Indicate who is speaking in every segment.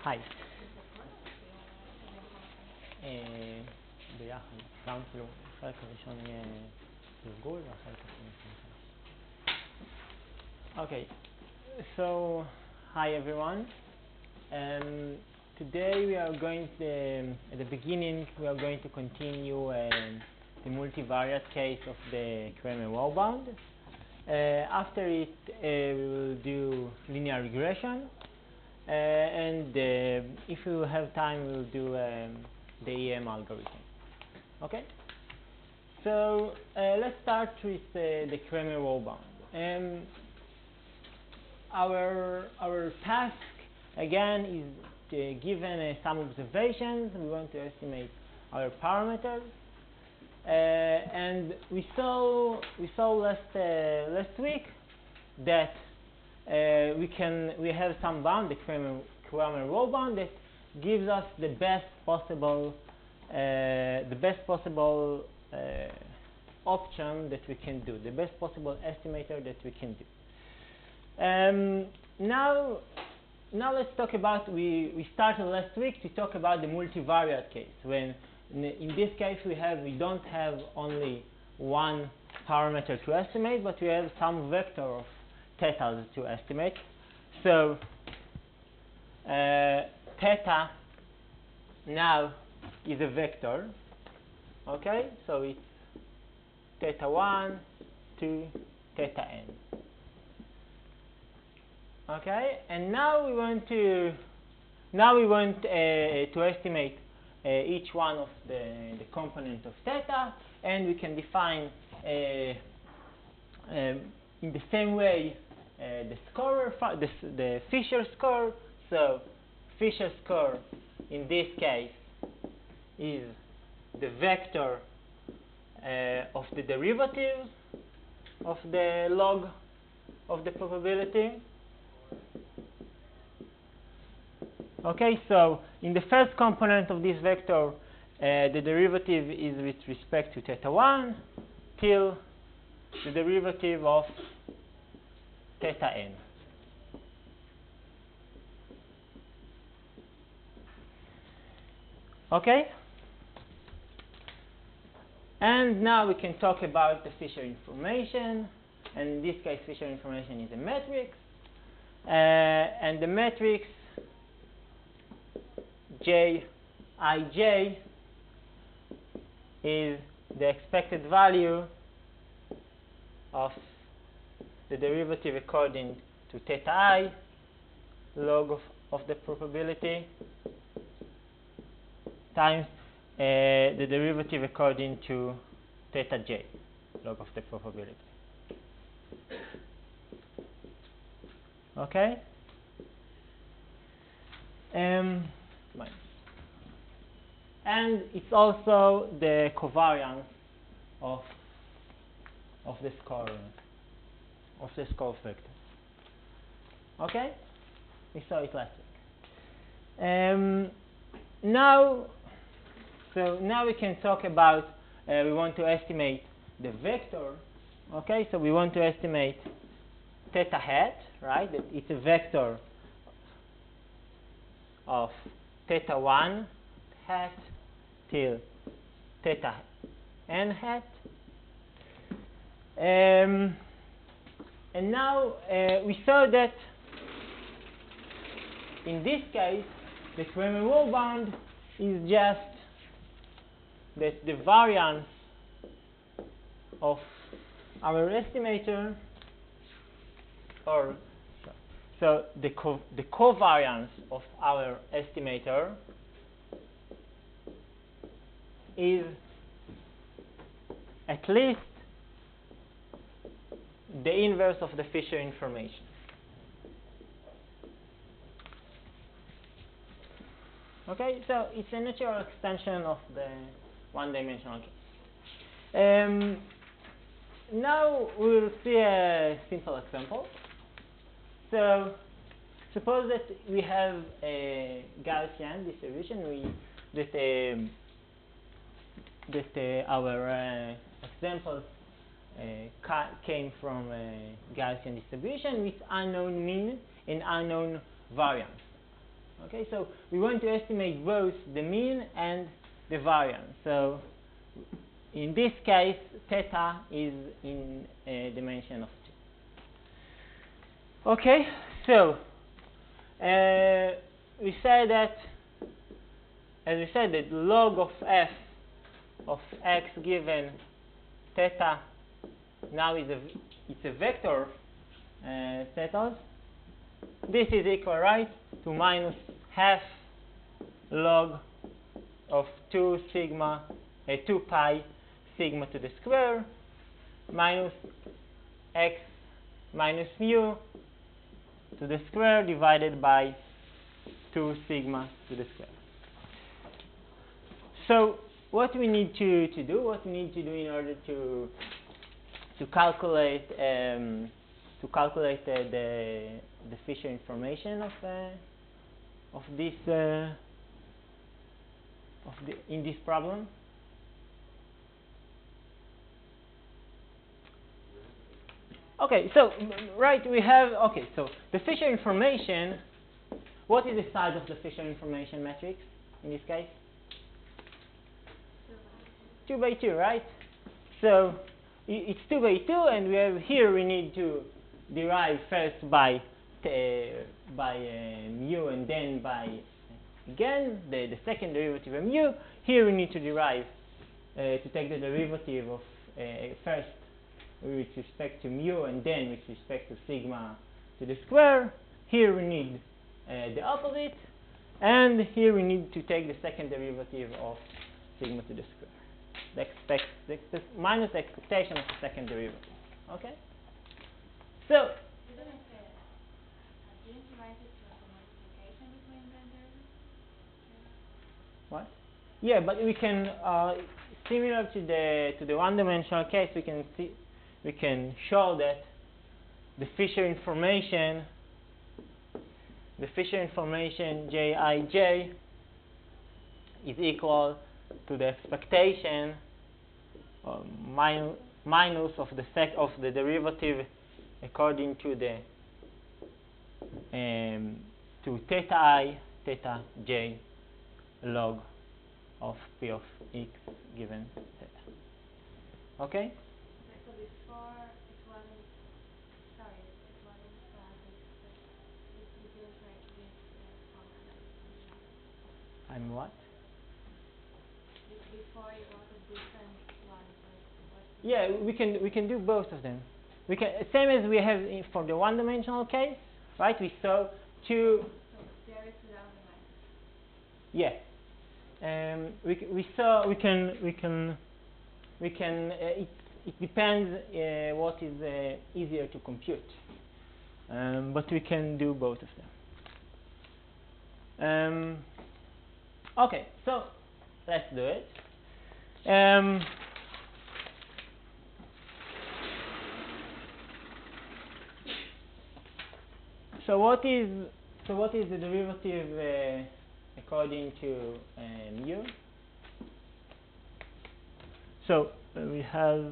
Speaker 1: היי. ביחד, גם כאילו, החלק הראשון יהיה תרגול והחלק השני מחדש. Okay, so hi everyone. Today we are going to, at the beginning, we are going to continue the multivariate case of the Kramer-Rowbound. After it, we will do linear regression. And if we will have time, we will do the EM algorithm. Okay? So let's start with the Kramer-Rowbound. Our task, again, is given some observations. We want to estimate our parameters. And we saw last week that we have some bound, the Kramer-Rowbound, that gives us the best possible option that we can do, the best possible estimator that we can do. Now let's talk about, we started last week to talk about the multivariate case, when in this case we don't have only one parameter to estimate, but we have some vector of theta to estimate. So theta now is a vector. Okay, so it's theta 1 to theta n. Okay, and now we want to estimate each one of the component of theta, and we can define in the same way the scorer, the Fisher score. So Fisher score in this case is the vector of the derivative of the log of the probability. Okay, so in the first component of this vector, the derivative is with respect to theta 1 till the derivative of theta n. Okay? And now we can talk about the Fisher information. And in this case, Fisher information is a matrix. And the matrix Jij is the expected value of the derivative according to theta I, log of the probability, times the derivative according to theta j, log of the probability. Okay? And it's also the covariance of the score vector. Okay, we saw it last week. Now we can talk about we want to estimate the vector. Okay, so we want to estimate theta hat, right? That it's a vector of theta 1 hat till theta n hat. And now we saw that in this case the Kramer-Rowbound is just that the variance of our estimator, or so the covariance of our estimator is at least the inverse of the Fisher information. Okay, so it's a natural extension of the one-dimensional case. Now we'll see a simple example. So suppose that we have a Gaussian distribution. Our examples came from a Gaussian distribution with unknown mean and unknown variance. Okay, so we want to estimate both the mean and the variance. So in this case, theta is in dimension of 2. Okay, so we say that, as we said, that log of f of x given theta now it's a vector theta. This is equal, right, to minus half log of 2 pi sigma to the square minus x minus mu to the square divided by 2 sigma to the square. So what we need to do in order to calculate the Fisher information in this problem. Okay, so we have so the Fisher information. What is the size of the Fisher information matrix in this case? 2 by 2, right? So it's 2 by 2, and we have here we need to derive first by mu and then by again the second derivative of mu. Here we need to derive to take the derivative of first with respect to mu and then with respect to sigma to the square. Here we need the opposite, and here we need to take the second derivative of sigma to the square. Minus the expectation of the second derivative. Okay? So, what? Yeah, but we can, similar to the one-dimensional case, we can show that the Fisher information Jij is equal to the expectation minus of the derivative according to the to theta I theta j log of p of x given theta. Okay.
Speaker 2: So before it wasn't. Sorry, it wasn't. You didn't write this formula.
Speaker 1: I'm what?
Speaker 2: Before it was a different one.
Speaker 1: Yeah, we can do both of them. We can same as we have for the one-dimensional case, right? We saw two.
Speaker 2: So there is without the minus.
Speaker 1: Yeah. It depends what is easier to compute, but we can do both of them. Okay, so let's do it. So what is the derivative according to mu? So we have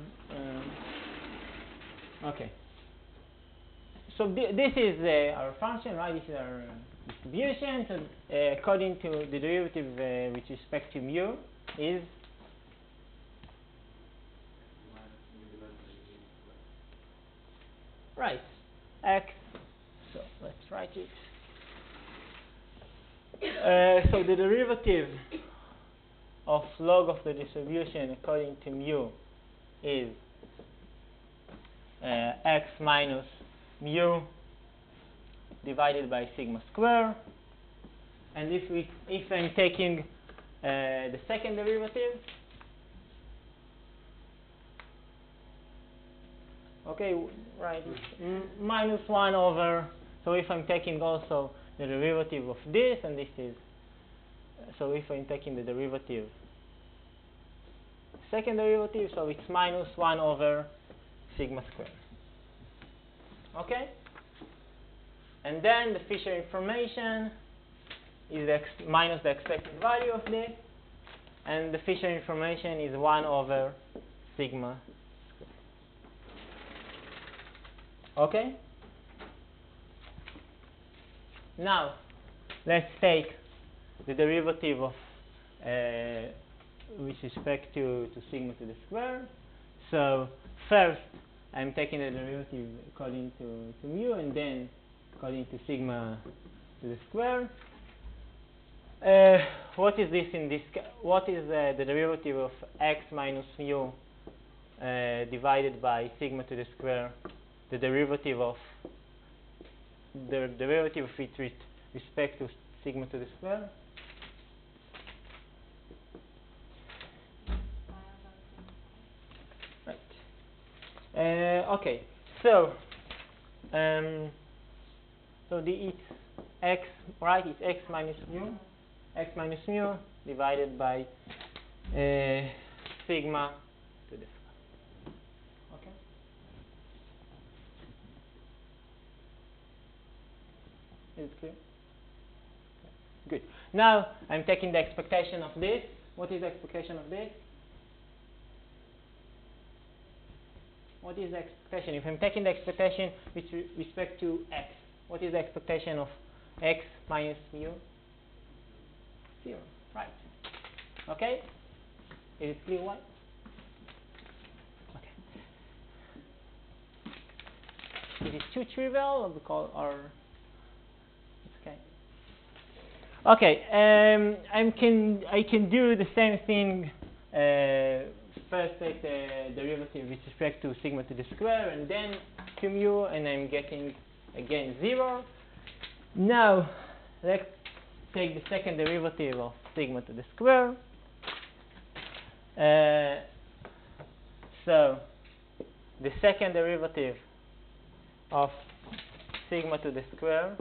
Speaker 1: okay. So this is our function, right? This is our distribution. So according to the derivative with respect to mu is right x. So let's write it. So the derivative of log of the distribution according to mu is x minus mu divided by sigma square. And if I'm taking the second derivative, okay, right, minus 1 over. So if I'm taking also the derivative of this, and this is, so if I'm taking the derivative, second derivative, so it's minus 1 over sigma squared. Okay? And then the Fisher information is minus the expected value of this, and the Fisher information is 1 over sigma squared. Okay? Now, let's take the derivative of with respect to sigma to the square. So first, I'm taking the derivative according to mu, and then according to sigma to the square. What is this in this case? What is the derivative of x minus mu divided by sigma to the square? The derivative of it with respect to sigma to the square? Right. Okay. So it's x, right? It's x minus mu divided by sigma to the square. Okay. Is it clear? Okay. Good. Now I'm taking the expectation of this. What is the expectation of this? What is the expectation? If I'm taking the expectation with respect to x, what is the expectation of x minus mu? 0. Right. Okay? Is it clear why? Okay. Is it too trivial or it's okay? Okay. I can do the same thing. First take the derivative with respect to sigma to the square, and then to mu, and I'm getting again 0. Now let's take the second derivative of sigma to the square. So the second derivative of sigma to the square.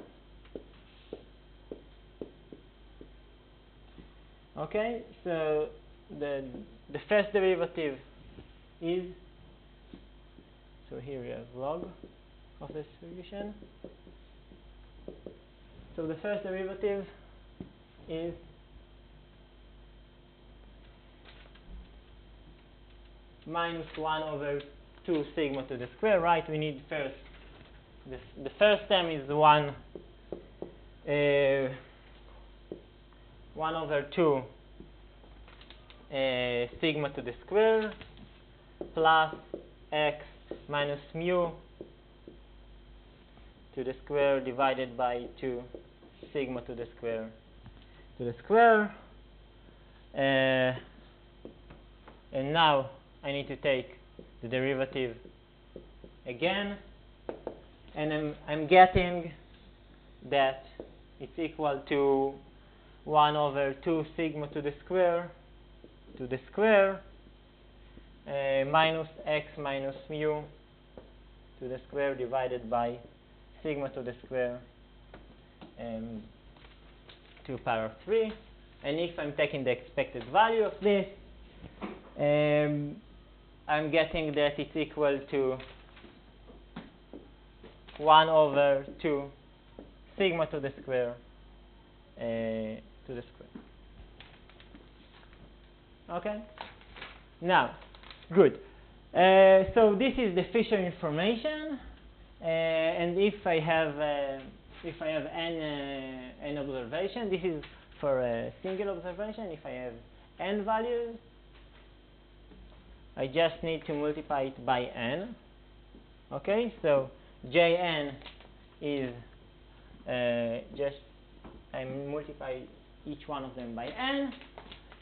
Speaker 1: Okay, so the first derivative is, so here we have log of the distribution. So the first derivative is minus 1 over 2 sigma to the square, right? We need first, the first term is 1 over 2 sigma to the square plus x minus mu to the square divided by 2 sigma to the square and now I need to take the derivative again, and I'm getting that it's equal to 1 over 2 sigma to the square minus x minus mu to the square divided by sigma to the square to power 3. And if I'm taking the expected value of this, I'm getting that it's equal to 1 over 2 sigma to the square Okay? Now, good. So this is the Fisher information, and if I have n observation, this is for a single observation. If I have n values, I just need to multiply it by n. Okay, so Jn is just I multiply each one of them by n,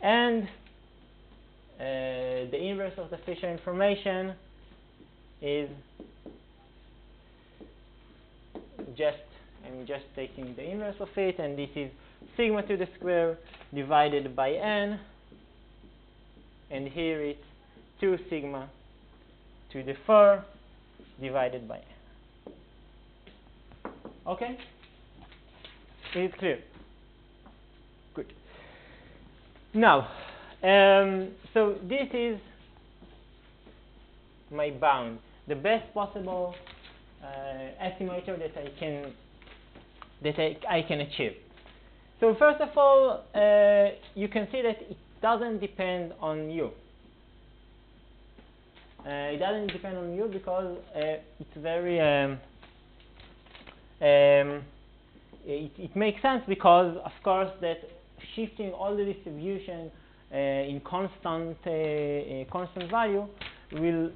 Speaker 1: and the inverse of the Fisher information is I'm just taking the inverse of it, and this is sigma to the square divided by n, and here it's 2 sigma to the 4 divided by n. Okay? Is it clear? Good. Now, so this is my bound, the best possible estimator that I can achieve. So first of all, you can see that it doesn't depend on u. It doesn't depend on u because it's very it makes sense because, of course, that shifting all the distribution in constant value will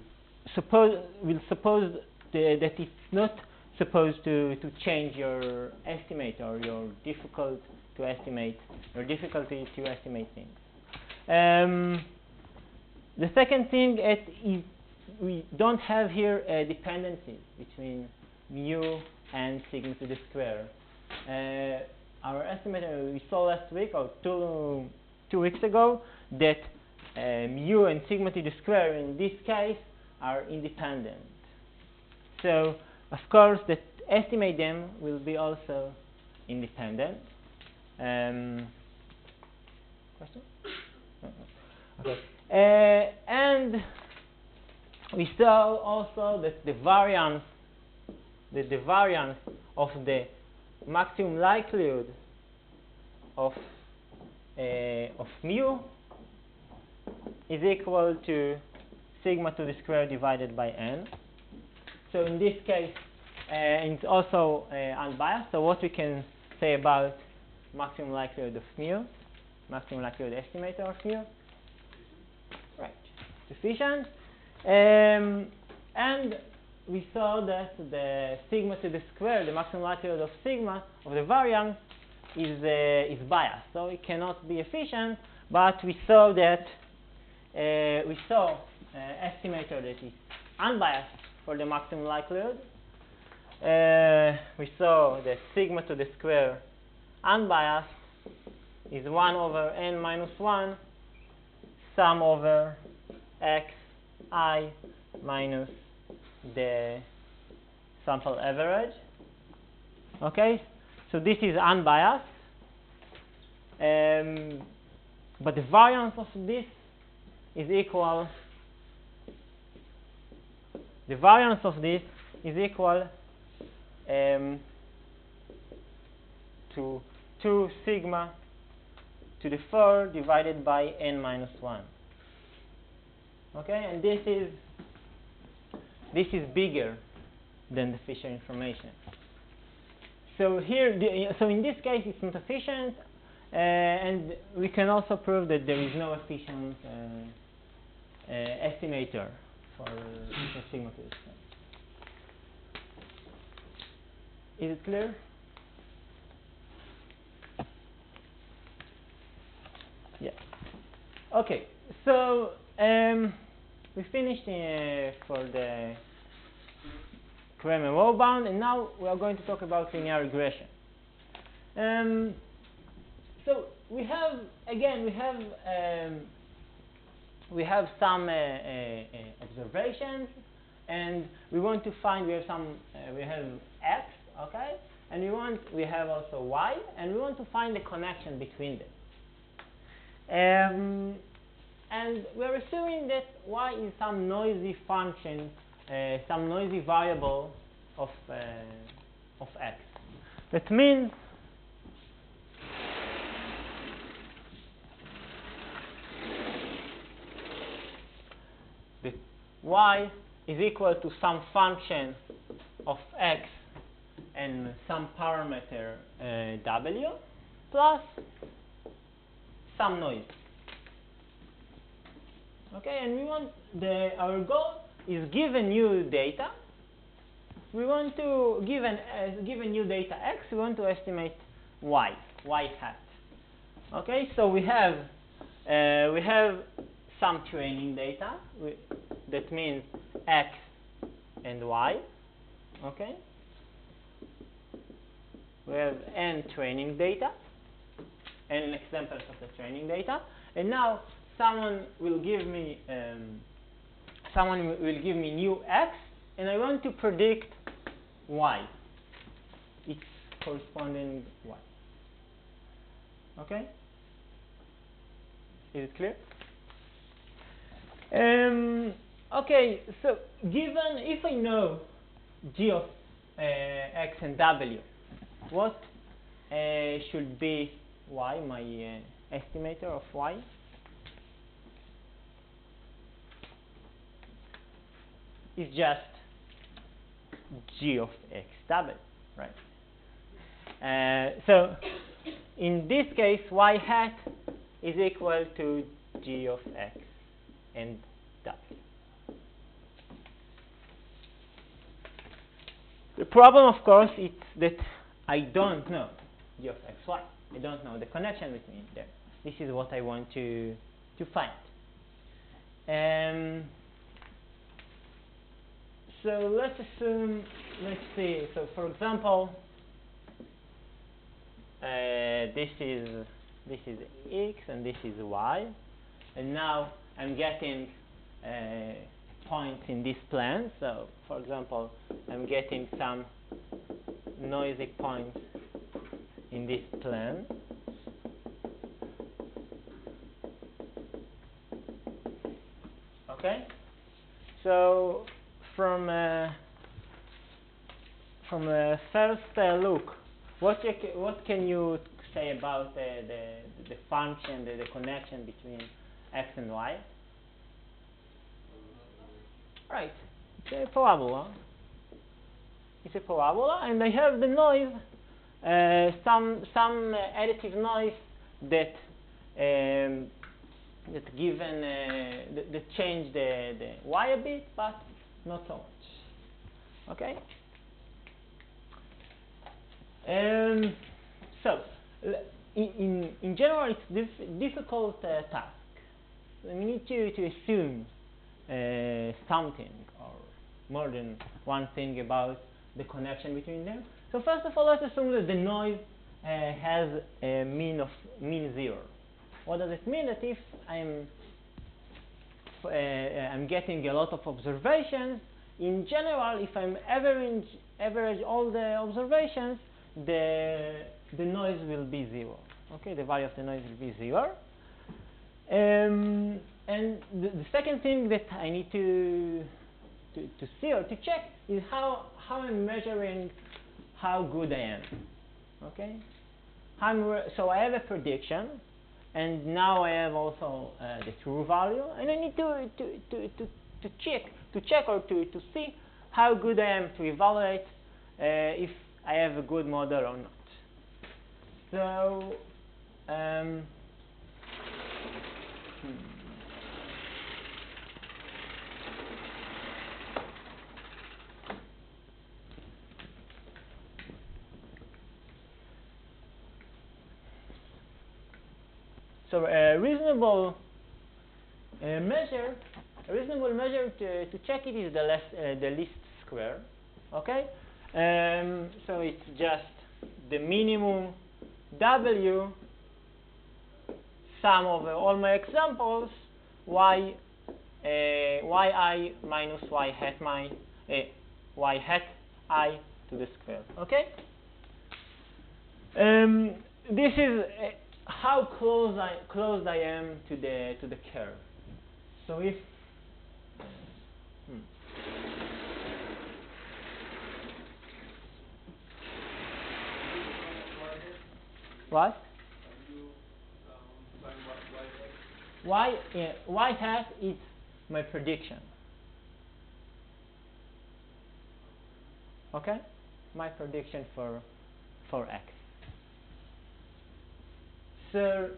Speaker 1: suppose that it's not supposed to change your estimate or your difficulty to estimate things. The second thing is we don't have here dependencies between mu and sigma to the square. Our estimate we saw last week or two weeks ago that mu and sigma to the square in this case are independent. So of course that estimate them will be also independent. Question? Okay. And we saw also that the variance of the maximum likelihood of mu is equal to sigma to the square divided by n. So in this case, it's also unbiased. So what we can say about maximum likelihood of mu, maximum likelihood estimator of mu, right? Sufficient. And we saw that the sigma to the square, the maximum likelihood of sigma of the variance, is biased, so it cannot be efficient. But we saw that estimator that is unbiased for the maximum likelihood. We saw that sigma to the square unbiased is 1 over n minus 1 sum over x I minus the sample average. Okay, so this is unbiased, but the variance of this is equal. The variance of this is equal to 2 sigma to the 4 divided by n minus 1. Okay, and this is bigger than the Fisher information. So here, so in this case, it's not efficient, and we can also prove that there is no efficient estimator for sigma to the square. Is it clear? Yeah. Okay. So we finished for the Kramer-Rowe bound, and now we are going to talk about linear regression. So we have some observations, and we want to find we have x, okay, and we have also y, and we want to find the connection between them. And we're assuming that y is some noisy function, some noisy variable of x. That means that y is equal to some function of x and some parameter w plus some noise. Okay, and we want our goal is given new data. We want to given new data x. We want to estimate y hat. Okay, so we have some training data. That means x and y. Okay, we have n training data and examples of the training data, and now someone will give me new x, and I want to predict y, its corresponding y. Okay, is it clear? Okay, so given if I know g of x and w, what should be y, my estimator of y? Is just g of x w, right? So in this case, y hat is equal to g of x and w. The problem, of course, is that I don't know g of x, y. I don't know the connection between them. This is what I want to find. So let's assume, let's see. So for example, this is x and this is y, and now I'm getting points in this plane. So for example, I'm getting some noisy points in this plane. Okay. So from a first look, what can you say about the function, the connection between x and y? Right, it's a parabola. It's a parabola, and I have the noise, some additive noise that given that change the y a bit, but not so much. Okay. So in general, it's difficult task. So we need to assume something or more than one thing about the connection between them. So first of all, let's assume that the noise has a mean 0. What does it mean? That if I'm getting a lot of observations, in general, if I'm average all the observations, the noise will be 0. Okay, the value of the noise will be 0. And the second thing that I need to see or to check is how I'm measuring how good I am. Okay, so I have a prediction, and now I have also the true value, and I need to check or to see how good I am to evaluate if I have a good model or not. So So a reasonable measure to check it is the least square. Okay, so it's just the minimum W sum of all my examples y minus y hat I to the square. Okay, this is how close I am to the curve. So if what? Y hat is my prediction. Okay, my prediction for x. So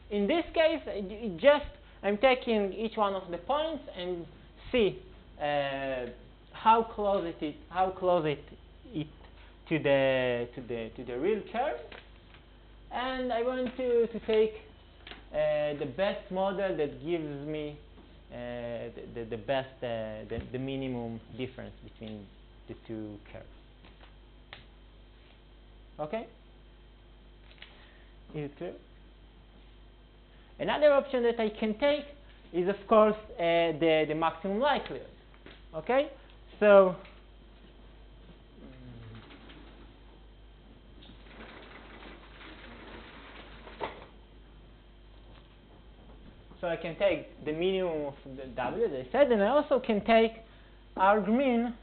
Speaker 1: in this case, I'm taking each one of the points and see how close it is to the real curve, and I want to take the best model that gives me the minimum difference between the two curves. Okay, is it clear? Another option that I can take is, of course, the maximum likelihood. Okay, so I can take the minimum of the W, as I said, and I also can take argmin,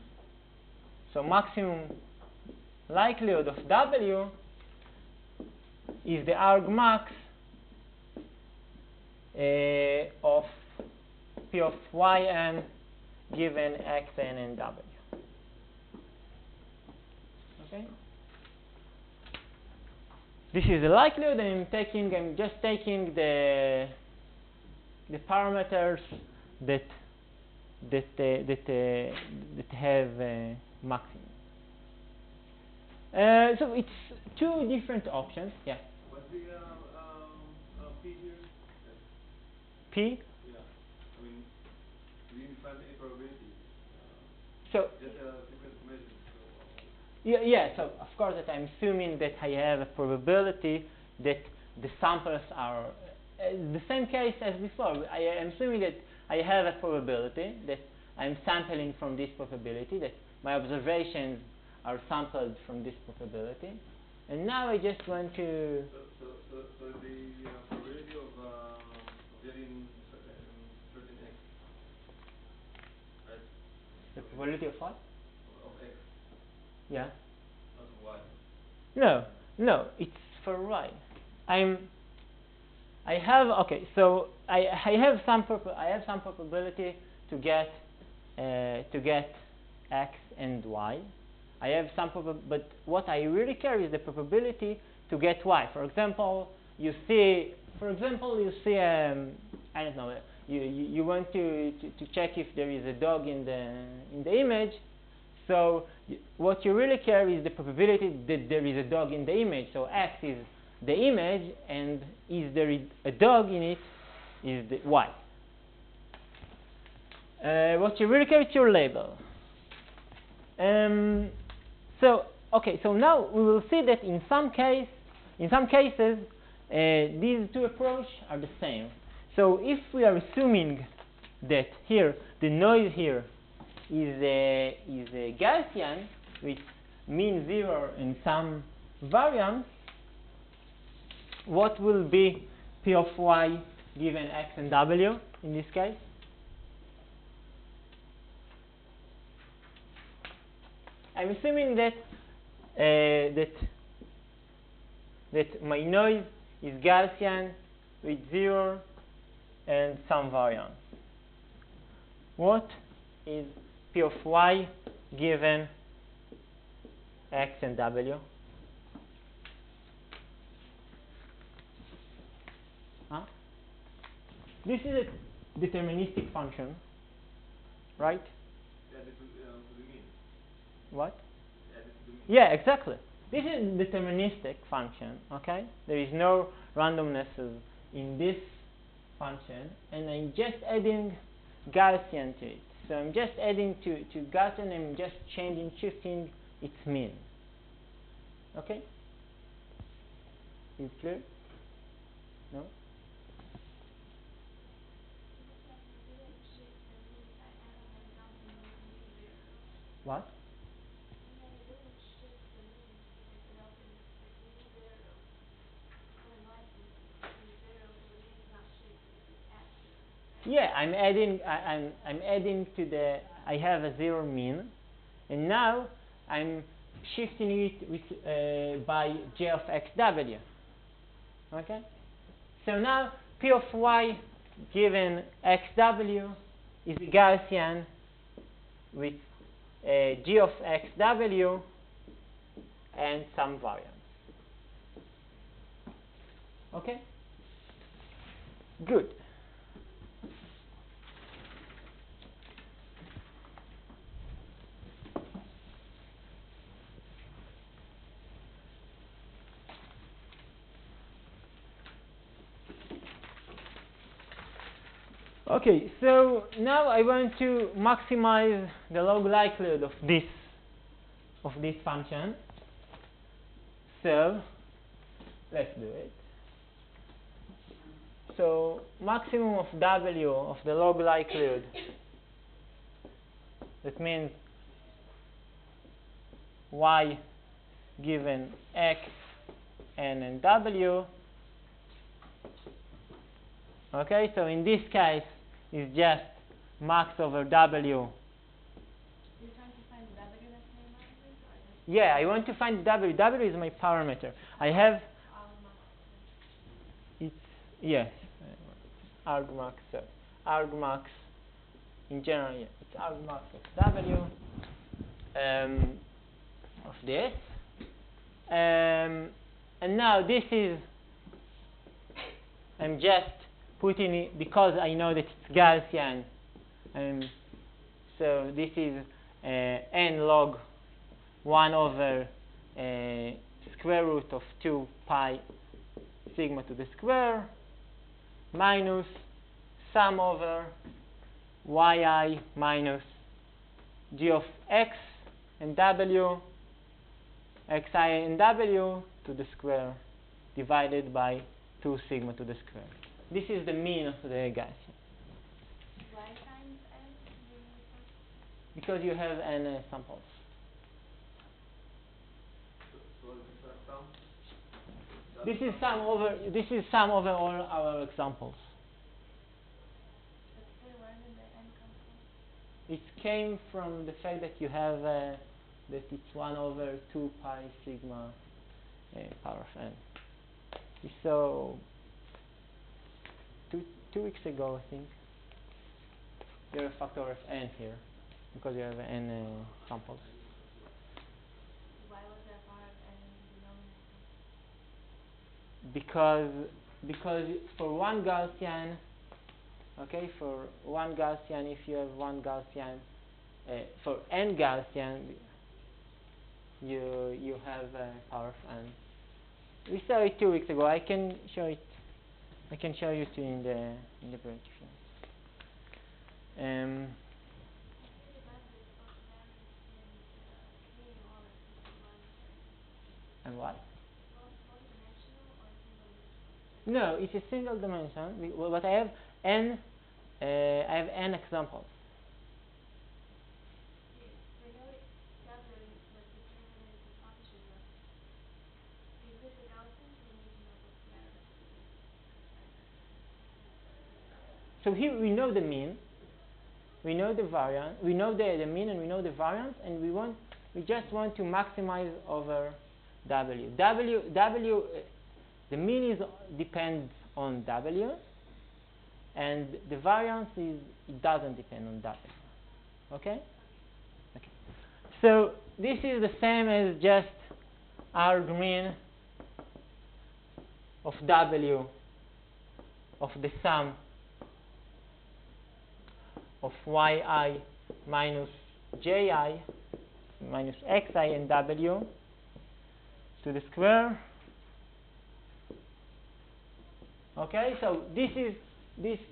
Speaker 1: so maximum likelihood of W is the argmax of P of yn given xn and w. Okay. this is the likelihood, and I'm just taking the parameters that have maximum. So it's two different options. Yeah.
Speaker 3: What's the P here?
Speaker 1: P?
Speaker 3: Yeah. I mean, we didn't find any probability.
Speaker 1: So
Speaker 3: just a sequence of measures.
Speaker 1: yeah. So of course that I'm assuming that I have a probability that the samples are the same case as before. I am assuming that I have a probability that I'm sampling from this probability, that my observations are sampled from this probability, and now I just want to.
Speaker 3: So the probability of getting certain x, right?
Speaker 1: The probability of what?
Speaker 3: Of x.
Speaker 1: Yeah.
Speaker 3: Not of y.
Speaker 1: No, it's for y. I have some probability to get x and y. I have some but what I really care is the probability to get y. For example, you see I don't know. You want to check if there is a dog in the image. So what you really care is the probability that there is a dog in the image. So x is the image, and is there a dog in it is the y. What you really care is your label. So now we will see that in some cases these two approaches are the same. So if we are assuming that here the noise here is a Gaussian with mean 0 and some variance, what will be P of y given x and w in this case? I'm assuming that my noise is Gaussian with 0 and some variance. What is P of y given x and w? Huh? This is a deterministic function, right?
Speaker 3: Yeah, this is the mean.
Speaker 1: What?
Speaker 3: Yeah, this is the mean.
Speaker 1: Yeah, exactly. This is a deterministic function, okay? There is no randomness in this function, and I'm just adding Gaussian to it. So I'm just adding to Gaussian, I'm just shifting its mean. Okay? Is it clear? No? What? Yeah, I'm adding to the. I have a 0 mean, and now I'm shifting it with by j of xw. Okay. So now P of y given xw is Gaussian with g of xw and some variance. Okay. Good. Okay, so now I want to maximize the log likelihood of this function. So let's do it. So maximum of w of the log likelihood. That means y given x, n, and w. Okay, so in this case, it's just max over w.
Speaker 2: You're trying to find the w that's minimizes, or
Speaker 1: Yeah, I want to find w. W is my parameter. I have it's yes, argmax. So argmax in general, yeah, it's argmax of w of this. And now this is, I'm just putting it because I know that it's Gaussian. So this is n log 1 over square root of 2 pi sigma to the square minus sum over yi minus g of x and w, xi and w to the square divided by 2 sigma to the square. This is the mean of the Gaussian.
Speaker 2: Y times n?
Speaker 1: Because you have n samples.
Speaker 3: So is this a sum?
Speaker 1: This is sum over all our examples.
Speaker 2: But still, where did the n come from?
Speaker 1: It came from the fact that you have that it's 1 over 2 pi sigma power of n. We saw two weeks ago, I think, you have a factor of n here because you have n samples.
Speaker 2: Why was there a power of n in the denominator?
Speaker 1: Because for one Gaussian, okay, for one Gaussian, if you have one Gaussian, for n Gaussian, you have a power of n. We saw it 2 weeks ago. I can show it. I can show you too in the break. And what? No, it's a single dimension. But I have n. I have n examples.
Speaker 2: We know W was determined as a function of. Is this a Gaussian? We need to know what's the error.
Speaker 1: So here we know the mean, we know the variance, we know the mean, and we know the variance, and we just want to maximize over W. The mean depends on W, and the variance it doesn't depend on W. Okay? Okay. So this is the same as just our mean of W of the sum of yi minus ji minus xi and w to the square. Okay, so this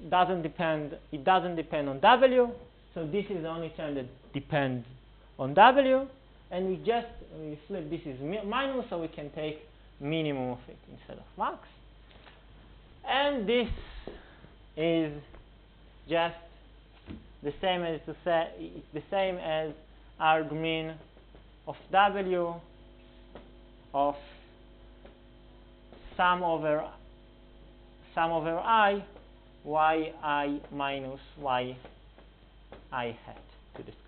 Speaker 1: doesn't depend. It doesn't depend on w. So this is the only term that depends on w, and we flip. This is minus, so we can take minimum of it instead of max. And this is just the same as our mean of w of sum over I yi minus yi hat to the square.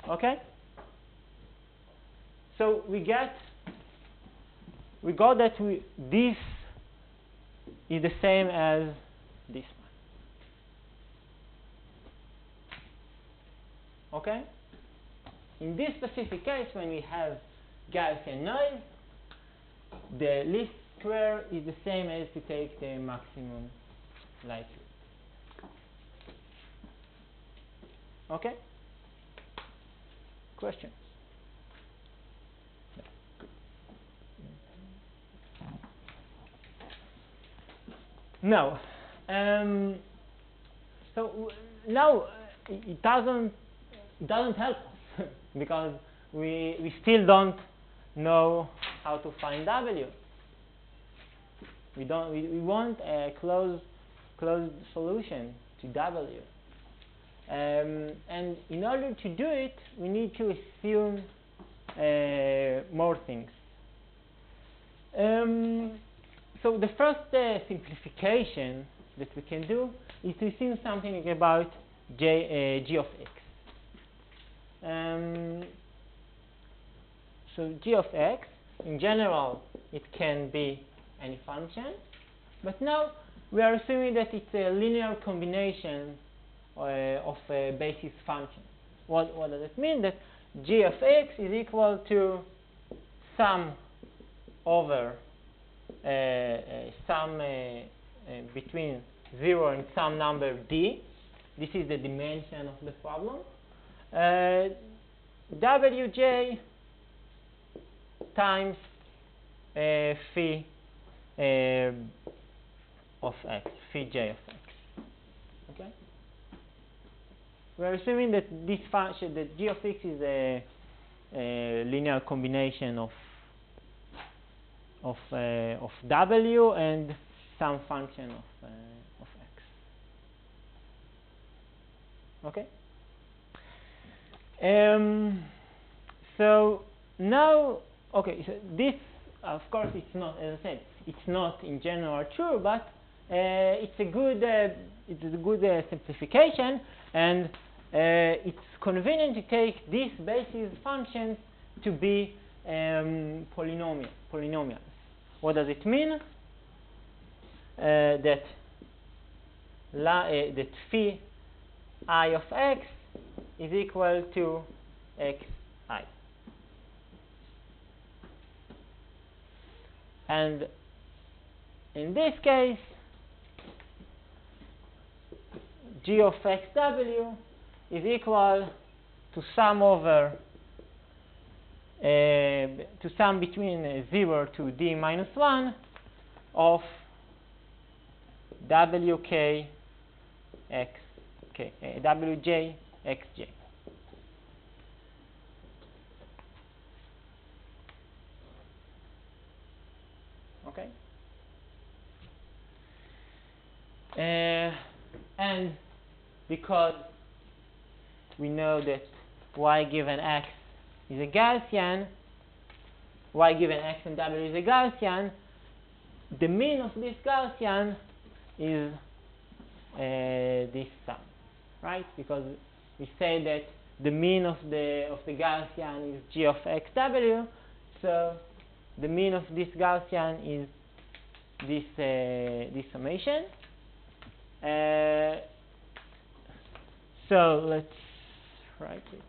Speaker 1: Okay? So we got that this is the same as this one. Okay? In this specific case, when we have Gaussian noise, the least square is the same as to take the maximum likelihood. Okay? Question? No. So now it doesn't help us because we still don't know how to find W. We want a closed solution to W. And in order to do it, we need to assume more things. So the first simplification that we can do is to assume something about g of x. So g of x, in general, it can be any function. But now we are assuming that it's a linear combination of a basis function. What does it mean? That g of x is equal to sum over sum between 0 and some number d. This is the dimension of the problem. Wj times phi of x, phi j of x. Okay. We are assuming that this function, that g of x, is a linear combination of w and some function of x. Okay. So now, okay. So this, of course, it's not, as I said, it's not in general true, but it's a good simplification, and it's convenient to take these basis functions to be polynomials. What does it mean? That phi I of x is equal to xi. And in this case, g of xw is equal to sum over to sum between 0 to d minus 1 of wk wj xj. Okay. And because we know that y given x is a Gaussian, y given x and w is a Gaussian, the mean of this Gaussian is this sum, right? Because we say that the mean of the Gaussian is g of xw, so the mean of this Gaussian is this summation. So let's write it.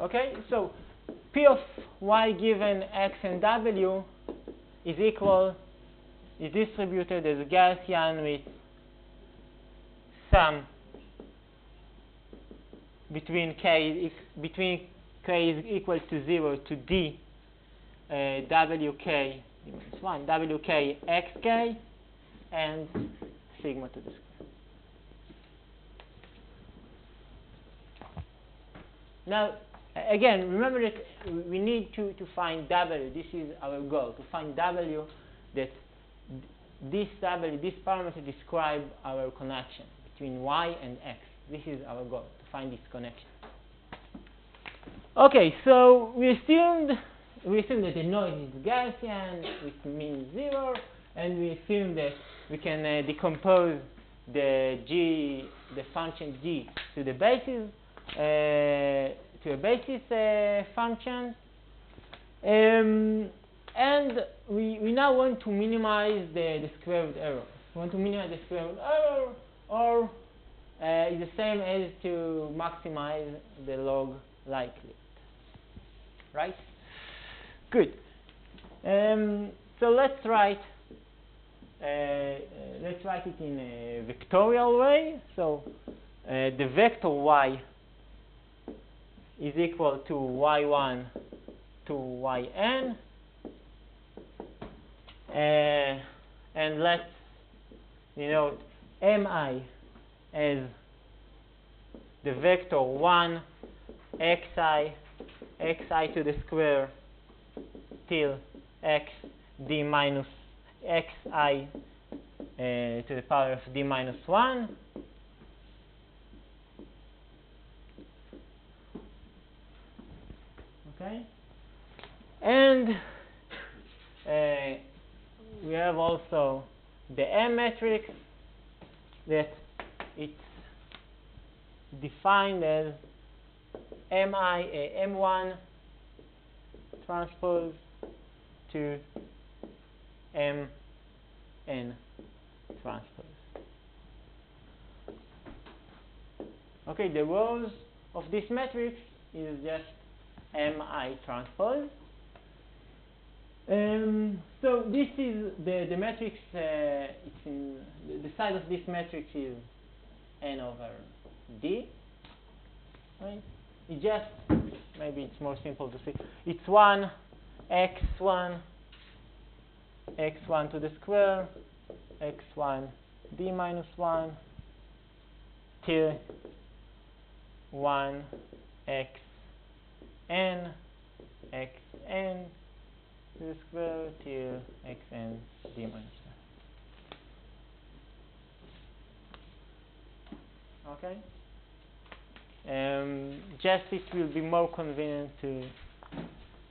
Speaker 1: Okay, so P of y given x and w is distributed as a Gaussian with sum between k is equal to 0 to d wk minus 1 wk xk and sigma to the square. Now, again, remember that we need to find w. This is our goal, to find w, that this parameter describe our connection between y and x. This is our goal, to find this connection. Okay, so we assume that the noise is Gaussian, which means 0, and we assume that we can decompose the function g to the basis. To a basis function, and we now want to minimize the square root error. We want to minimize the square root error, or is the same as to maximize the log likelihood. Right? Good. So let's write it in a vectorial way. So the vector y is equal to y1 to yn, and let's denote mi as the vector 1 xi to the square till x d minus xi to the power of d minus 1. Okay, and we have also the M matrix, that it's defined as M1 transpose to Mn transpose. Okay, the rows of this matrix is just Mi transpose. So this is the matrix. It's in the size of this matrix is n over d. Right? It just maybe it's more simple to see. It's 1 x1 x1 to the square x1 d minus 1 till 1 x n xn to the square till xn d minus 1. Okay. Just it will be more convenient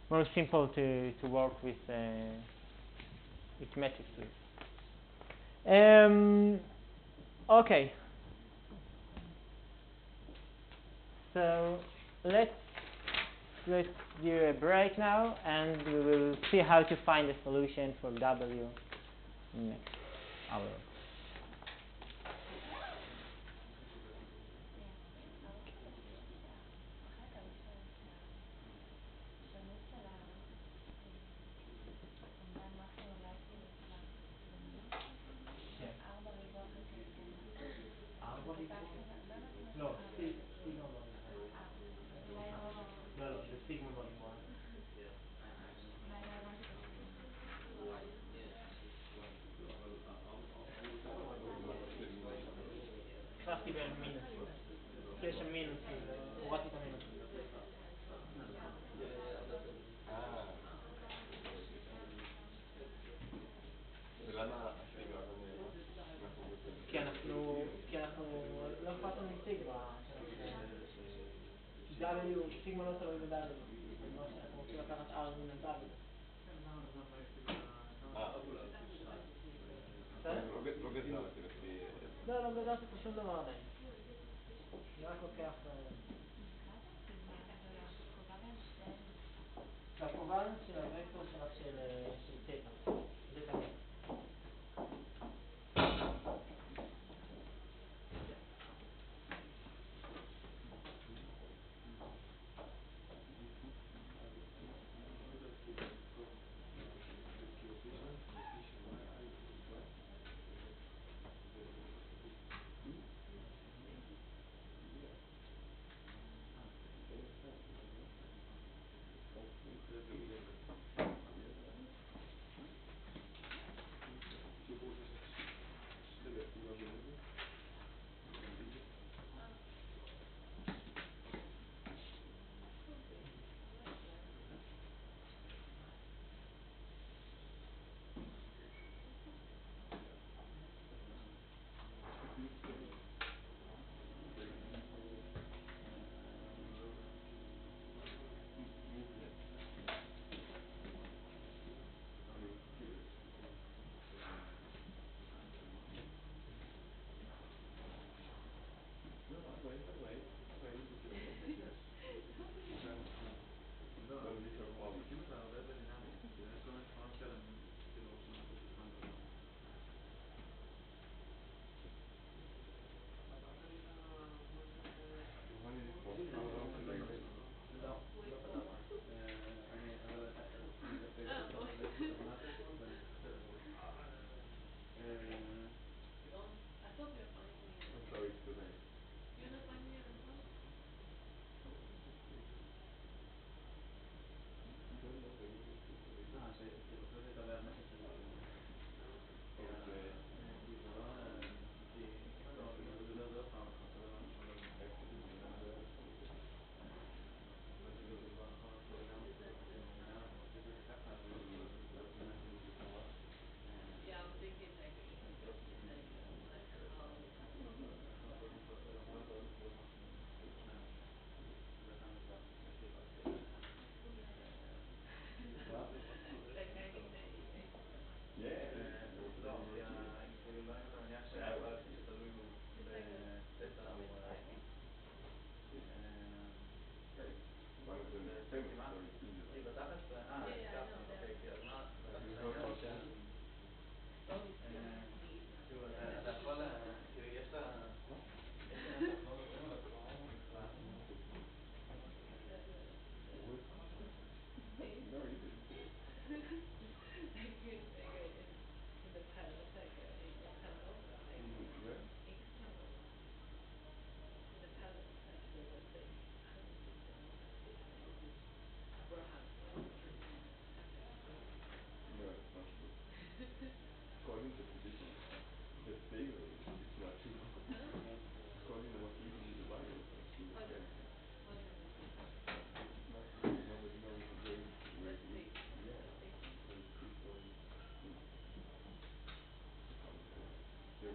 Speaker 1: more simple to work with matrices. Okay. So let's do a break now, and we will see how to find a solution for W next hour. לא, סיגמה לא, לא, זה סיגמה בריבוע. החלפתי בין מינוסים. יש שם מינוסים, הורדתי את המינוסים.
Speaker 4: ולמה הסיגמה לא נעלמה?
Speaker 1: כי אנחנו לא אכפת לנו מסיגמה. סיגמה לא תלוי ב-W. אנחנו רוצים לקחת R מן ה-W.
Speaker 4: לא גזרתי לפי...
Speaker 1: לא גזרתי פה שום דבר עדיין. אני רק לוקח... הקובלנס של הוקטור שלך של תטא. זה תמיד.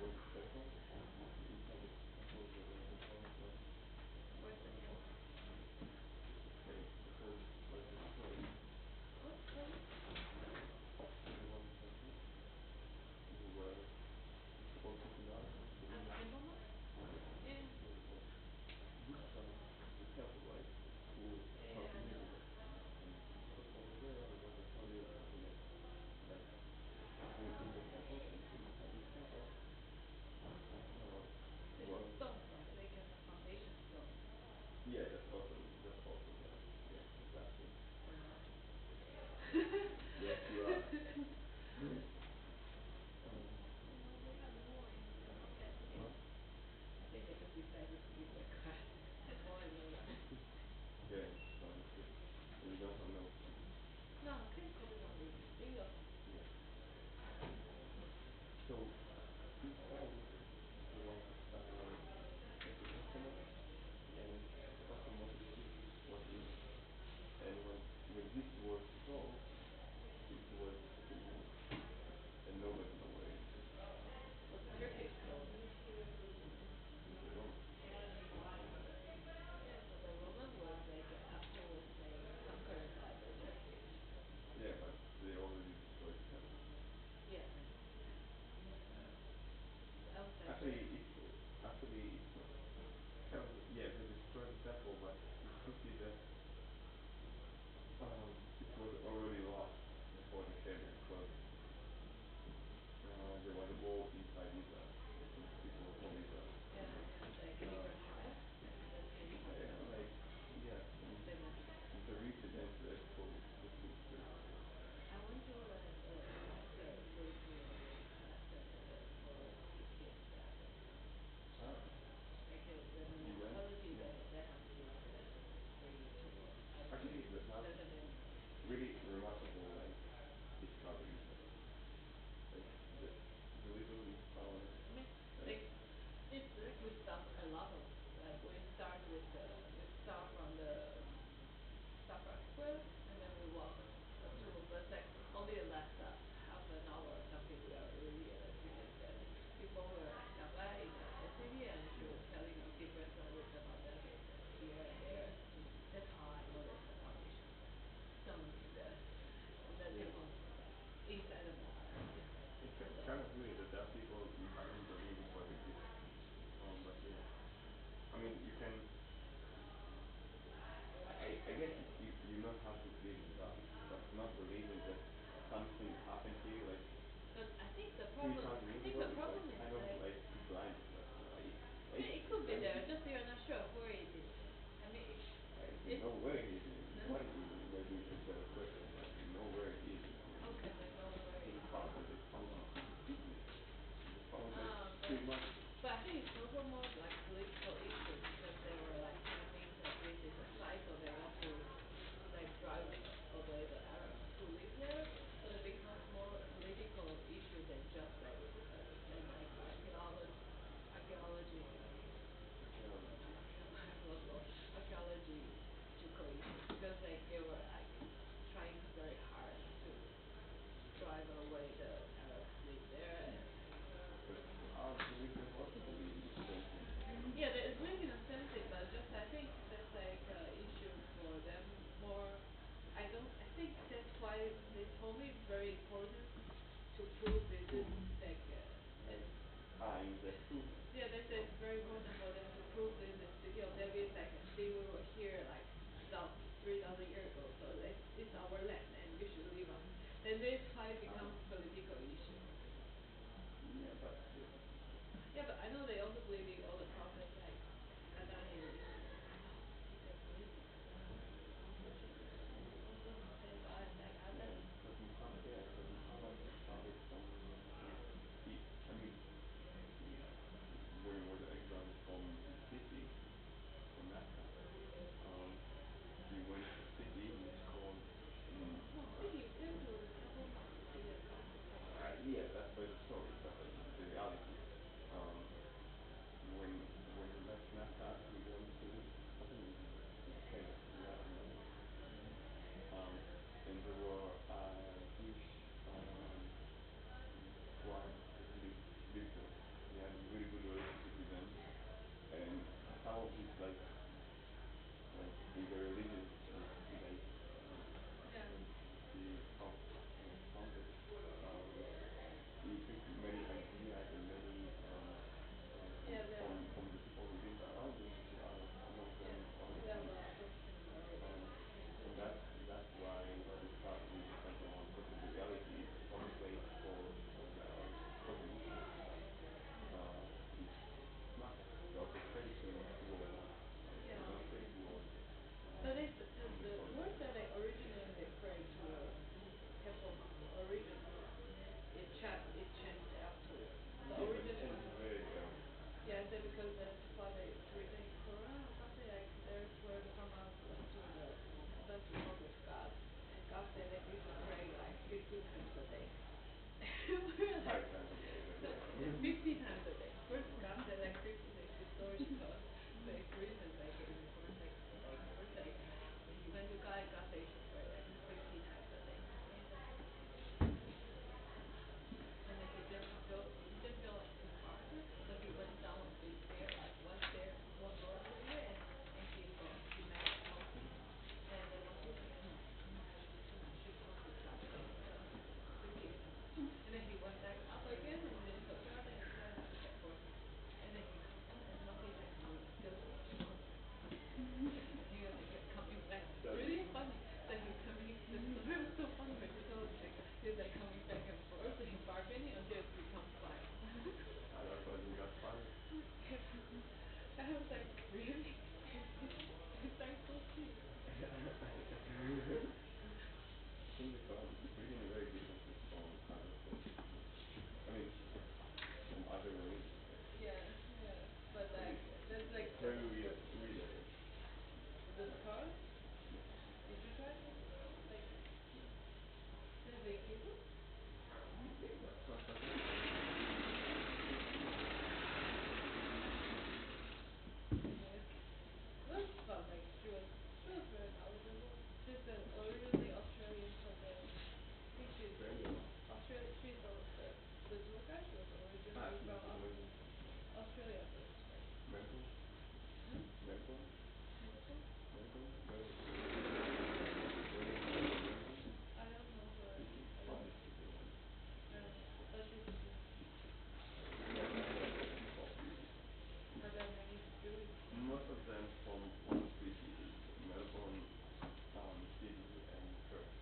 Speaker 4: was a settle, inside the settle there was a cornerstone.
Speaker 5: Where's the hill?
Speaker 4: Okay, because where's the story?
Speaker 5: What? Sorry?
Speaker 4: The one settle, where all people are,
Speaker 5: And the symbol mark? Yeah.
Speaker 4: this side, the temple, right? Who
Speaker 5: Yeah,
Speaker 4: how
Speaker 5: I
Speaker 4: to
Speaker 5: know.
Speaker 4: use it. But over there was a holy settlement. Like in the temple, inside the temple,
Speaker 5: It's
Speaker 4: was
Speaker 5: stone, right? Like a foundation stone.
Speaker 4: yeah, that's also there. Yeah, exactly. Yes, you are.
Speaker 5: No, they have more instead.
Speaker 4: Huh?
Speaker 5: I think they just decided to give the class more and more.
Speaker 4: Yeah, honestly. And you don't have notes.
Speaker 5: No, kids probably don't read it. Do you?
Speaker 4: Yeah. So this song was like a testament, and also Moses was in it. And when this was told, it was in Rome, and nobody know where it is.
Speaker 5: Was the Turkish stone?
Speaker 4: It's in Rome.
Speaker 5: Yeah, so the Roman was like afterwards they conquered the Turkish.
Speaker 4: Yeah, but they already destroyed the temple.
Speaker 5: Yeah.
Speaker 4: Actually, it's kind of, yeah, they destroyed the temple, but it could be that it was already lost before they came here, because there was a war inside Israel, with people from Israel.
Speaker 5: Yeah, yeah, like different tribes. That's the reason.
Speaker 4: Like, yeah,
Speaker 5: They went.
Speaker 4: the reason and for the history.
Speaker 5: I want to like political lesson for kids after.
Speaker 4: Ah,
Speaker 5: Like the
Speaker 4: you went?
Speaker 5: mythology
Speaker 4: Yeah.
Speaker 5: they have this spiritual. I don't
Speaker 4: Actually, that's
Speaker 5: doesn't mean.
Speaker 4: really remarkable, like, discoveries. Like, the little we found,
Speaker 5: I mean,
Speaker 4: like,
Speaker 5: like it's like we've done a lot of like we start from the Safra Square and then we walk to but like only the last half an hour or something we are really because before we were like Xiaobai in the city and she was telling us different stories about the here and there. And that's how I noticed the foundation. Some the different inside of the
Speaker 4: it's kind of weird that there are people who don't believe it was exist. But yeah, I mean, you can. I guess you know how to believe in God, but not believing that something happened to you like
Speaker 5: But I think the
Speaker 4: 3,000
Speaker 5: problem
Speaker 4: years ago is like
Speaker 5: is
Speaker 4: kind of
Speaker 5: like
Speaker 4: like blinded. Like,
Speaker 5: yeah, it could be there, just you're not sure where it is. I mean,
Speaker 4: you know where it is. Why maybe it's a better question, but you know where it is.
Speaker 5: how can they know where it
Speaker 4: You
Speaker 5: is?
Speaker 4: found that they found it. They found like
Speaker 5: But
Speaker 4: 3 months.
Speaker 5: I think it's also more like political issue because they were like claiming that this is a site, so they want to like drive away the Arabs who live there. So it becomes more political issue than just than like archaeology. Archaeological issue because like they were like trying very hard to drive away the Arabs live there and
Speaker 4: But our religion also believe in the same thing.
Speaker 5: yeah, they live in a sense, but just I think that's like issue for them more. I think that's why they told me it's very important to prove this is like
Speaker 4: In the truth.
Speaker 5: yeah, they say it's very important for them to prove this is city of David. Like see, we were here like 3,000 years ago, so it's our land and you should live on. Then this why it becomes political issue.
Speaker 4: Yeah, but
Speaker 5: Yeah, but I know they also believe in all the prophets like Adam is a priest. Also the same God like Adam.
Speaker 4: but Muhammad founded some. I mean, when he was exiled from his city, from Mecca, he went to a city which called.
Speaker 5: No, I think you came to the temple mount, didn't you?
Speaker 4: very weird, weird area.
Speaker 5: The scar?
Speaker 4: Yeah.
Speaker 5: Did you try to like is it painful?
Speaker 4: Yeah, but first I think
Speaker 5: Anyways, it was fun. Like she was very knowledgeable. She's the originally Australian from the. I think she's
Speaker 4: Australia.
Speaker 5: Australia. She's the tour guide. She was originally
Speaker 4: She's
Speaker 5: from
Speaker 4: from Melbourne.
Speaker 5: Australia, but like.
Speaker 4: Melbourne?
Speaker 5: Hmm?
Speaker 4: Melbourne?
Speaker 5: Melbourne?
Speaker 4: Melbourne? Melbourne?
Speaker 5: I don't know her. I don't.
Speaker 4: Spanish speaking one.
Speaker 5: I don't know. But she's.
Speaker 4: Yeah, like people.
Speaker 5: Are there many students?
Speaker 4: Most of them from one three cities, Melbourne, Sydney and Perth.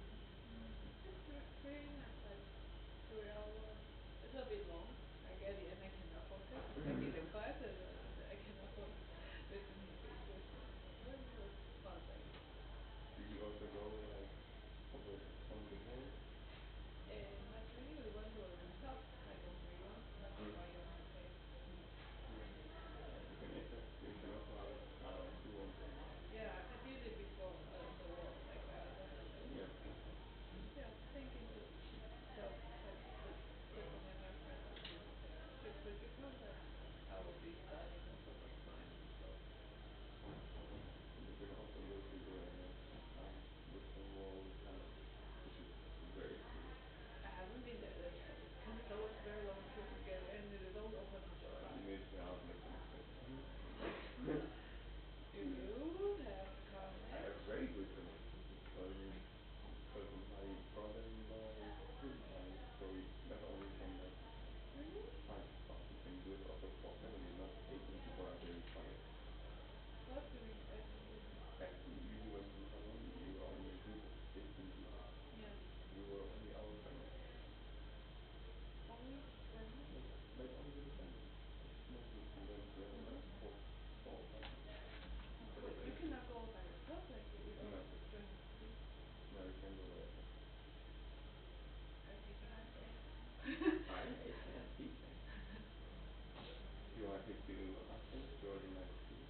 Speaker 5: It's pretty nice. Like 3 hour. It's a bit long. Like at the end I cannot focus. Taking the class and I cannot focus listening to English. But it was fun. Like
Speaker 4: Did you also go like over on the world?
Speaker 5: my training we went to a rooftop, like a free one, not the one you have to pay.
Speaker 4: You can also do on the
Speaker 5: Yeah, I did it before on the wall. Like I don't know. Like
Speaker 4: yeah.
Speaker 5: yeah, thinking to tell like Tiffany and my friend like could you come? Like I will be studying most of the time. So
Speaker 4: You can also go to the Bristol Wall Tunnel, which is very cool.
Speaker 5: I haven't been there. That's because it's always very long queue to get there, and they don't open in July.
Speaker 4: You need to have like an expensive.
Speaker 5: Do you have
Speaker 4: I have
Speaker 5: connect?
Speaker 4: very good connections because my brother-in-law is full-time, so he not only can like
Speaker 5: Really?
Speaker 4: find stuff, he can do it also for family. Not 18 people are very quiet.
Speaker 5: What do you mean 18 people?
Speaker 4: At the University Tunnel, you are only a group of 15 people.
Speaker 5: Yeah.
Speaker 4: We were only our family.
Speaker 5: Only family?
Speaker 4: Like only with the family. Like small group, and then we have like four or five people.
Speaker 5: Wait, you cannot go by yourself? Like you don't
Speaker 4: No.
Speaker 5: join the group?
Speaker 4: No, you can go by yourself.
Speaker 5: You cannot say.
Speaker 4: I can, he can. You want him to ask him to organize too?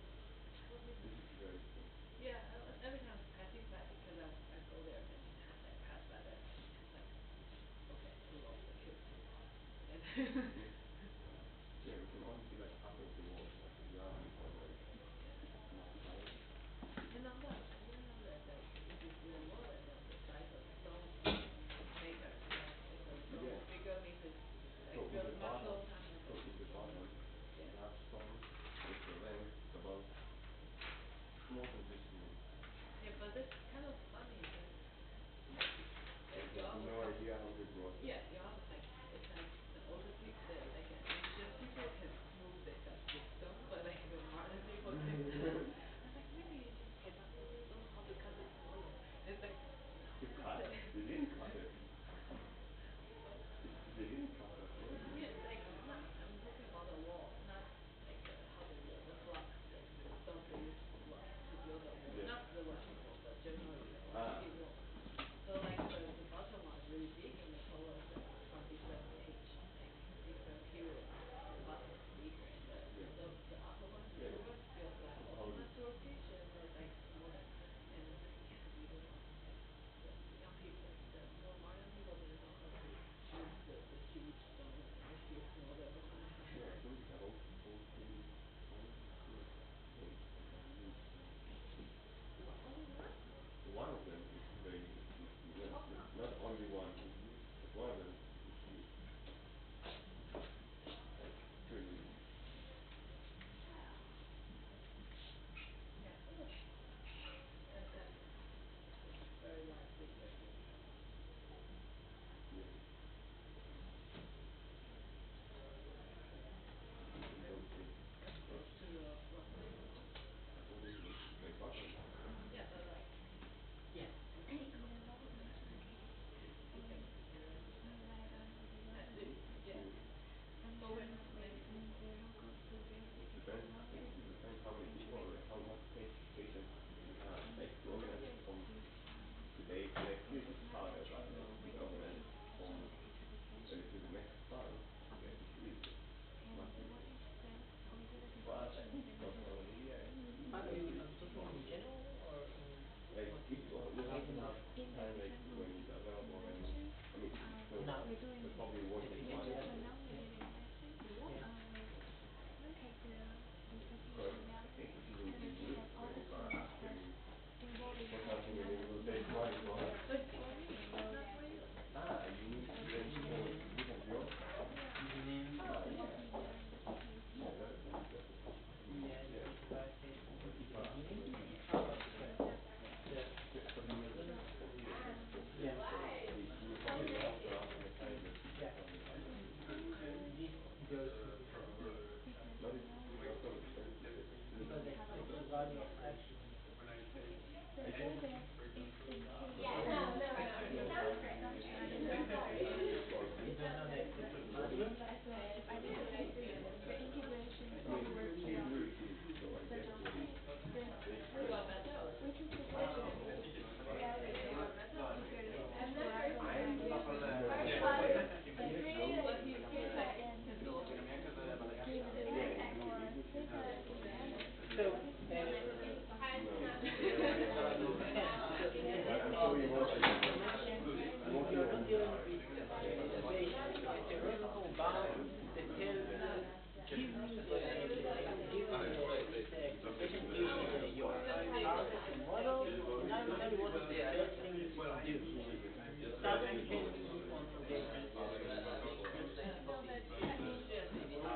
Speaker 5: What do you
Speaker 4: This
Speaker 5: mean?
Speaker 4: is very cool.
Speaker 5: Yeah, every time passing by because I go there many times. I pass by there many times. Like, okay, who lost the kids? And
Speaker 4: Yeah, we can only see like half of the wall, like yeah, or like not high.
Speaker 5: and on that, I didn't know that like if you build a wall and then the size of stone matter. Like if the stone
Speaker 4: Yeah.
Speaker 5: is bigger means it's like
Speaker 4: So in
Speaker 5: built
Speaker 4: the
Speaker 5: much
Speaker 4: bottom,
Speaker 5: long time ago. Yeah.
Speaker 4: you have stone with the length about more than this room.
Speaker 5: Yeah, but that's kind of funny because like
Speaker 4: You
Speaker 5: you
Speaker 4: have
Speaker 5: always
Speaker 4: no
Speaker 5: have
Speaker 4: idea how they brought it.
Speaker 5: yeah, you always like it's like the older people the like indigenous people can move
Speaker 2: doing
Speaker 4: probably working
Speaker 2: regression
Speaker 4: fine.
Speaker 2: for non-linear regression, we'll take the distribution value, and then we have all the terms that involving
Speaker 4: For
Speaker 2: half
Speaker 4: example, when
Speaker 2: another
Speaker 4: you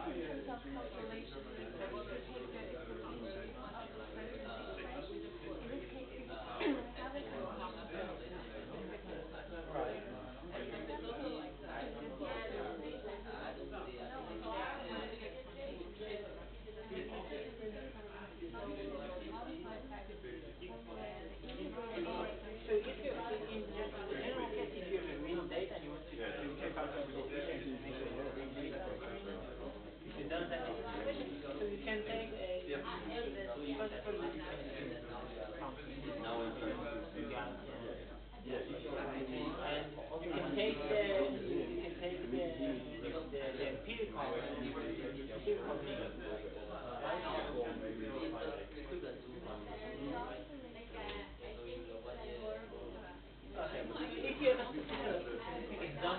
Speaker 4: rotate one is one.
Speaker 5: So it's boring or not for you?
Speaker 4: You need to then show different geometry.
Speaker 2: Oh, the multivariate case.
Speaker 4: Yeah, that's perfect. But it's also expensive.
Speaker 2: So all that is in case assumption I don't know. So if I look at the integration over P of such a case, then
Speaker 5: You want better?
Speaker 2: we can suggest that L is bigger than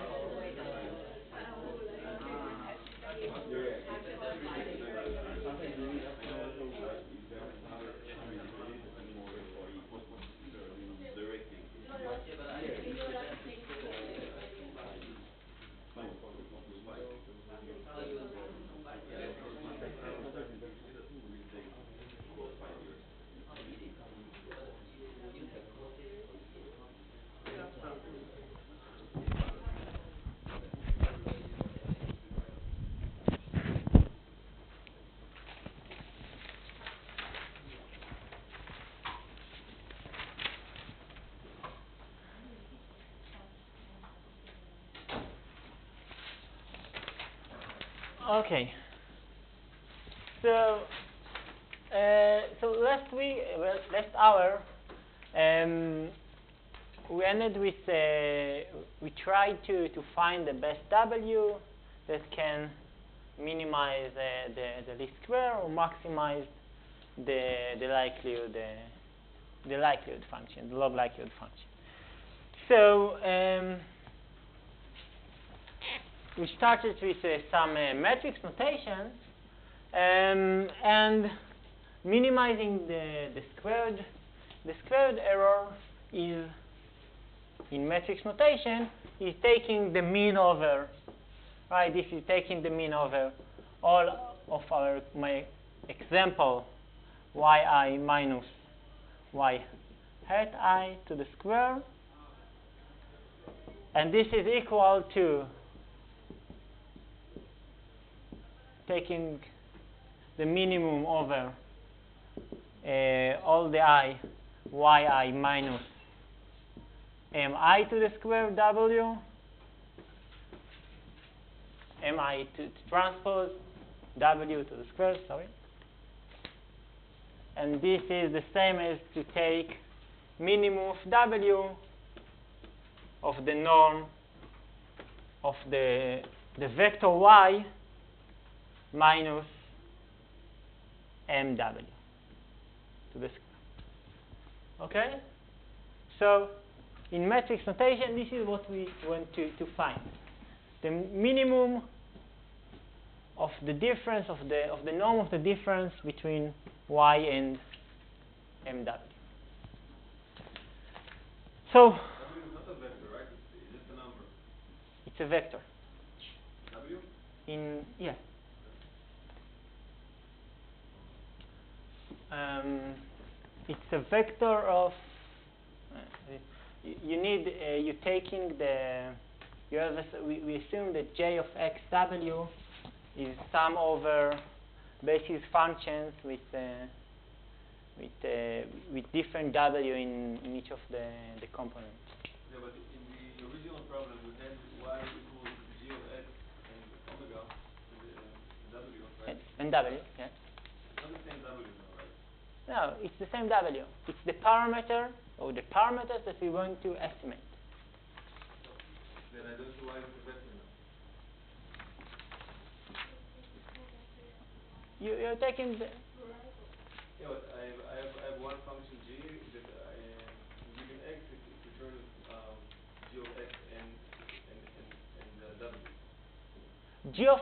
Speaker 1: Okay. So last hour, we ended with we tried to find the best W that can minimize the least square or maximize the likelihood function, the log likelihood function. So we started with some matrix notation and minimizing the squared error is in matrix notation is taking the mean over, right? This is taking the mean over all of my example yi minus y hat I to the square, and this is equal to taking the minimum over all the I yi minus mi to the square w, mi to transpose w to the square, sorry. And this is the same as to take minimum of w of the norm of the vector y minus mw to the square. Okay? So in matrix notation, this is what we want to find. the minimum of the difference of the norm of the difference between y and mw. So
Speaker 3: W is not a vector, right? It's just a number.
Speaker 1: it's a vector.
Speaker 3: W?
Speaker 1: Yeah. It's a vector of you need you taking the you have we assume that j of xw is sum over basis functions with different w in each of the components.
Speaker 3: Yeah, but in the original problem we had y equals g of x and omega and w, right?
Speaker 1: And w, yeah.
Speaker 3: It's not the same w now, right?
Speaker 1: No, it's the same w. It's the parameter or the parameters that we want to estimate.
Speaker 3: Then I don't see why it's a vector now.
Speaker 1: You're taking the
Speaker 3: Yeah, but I have one function g that given x it returns g of x and w.
Speaker 1: g of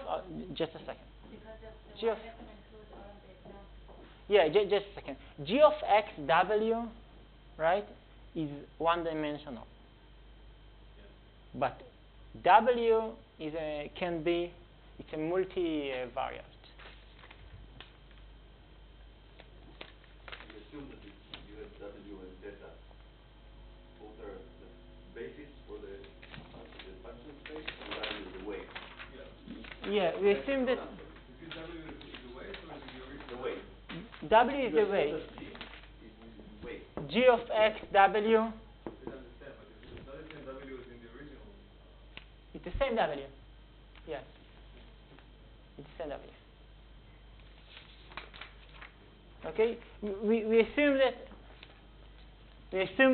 Speaker 1: just a second.
Speaker 2: Because the
Speaker 1: G of
Speaker 2: doesn't include all of the examples.
Speaker 1: yeah, just a second. G of x w, right, is one-dimensional.
Speaker 3: Yeah.
Speaker 1: But w is it's a multivariate.
Speaker 4: You assume that you have W and theta. Both are the basis for the function space, and W is the weight.
Speaker 3: Yeah.
Speaker 1: Yeah, we assume that
Speaker 3: Is this w is the weight or is it the original?
Speaker 4: The weight.
Speaker 1: w is
Speaker 4: You
Speaker 1: the
Speaker 4: assume
Speaker 1: weight.
Speaker 4: that G is weight.
Speaker 1: G of x w,
Speaker 3: I understand, but it's not the same w as in the original.
Speaker 1: it's the same w. Yes, it's the same w. Okay, we assume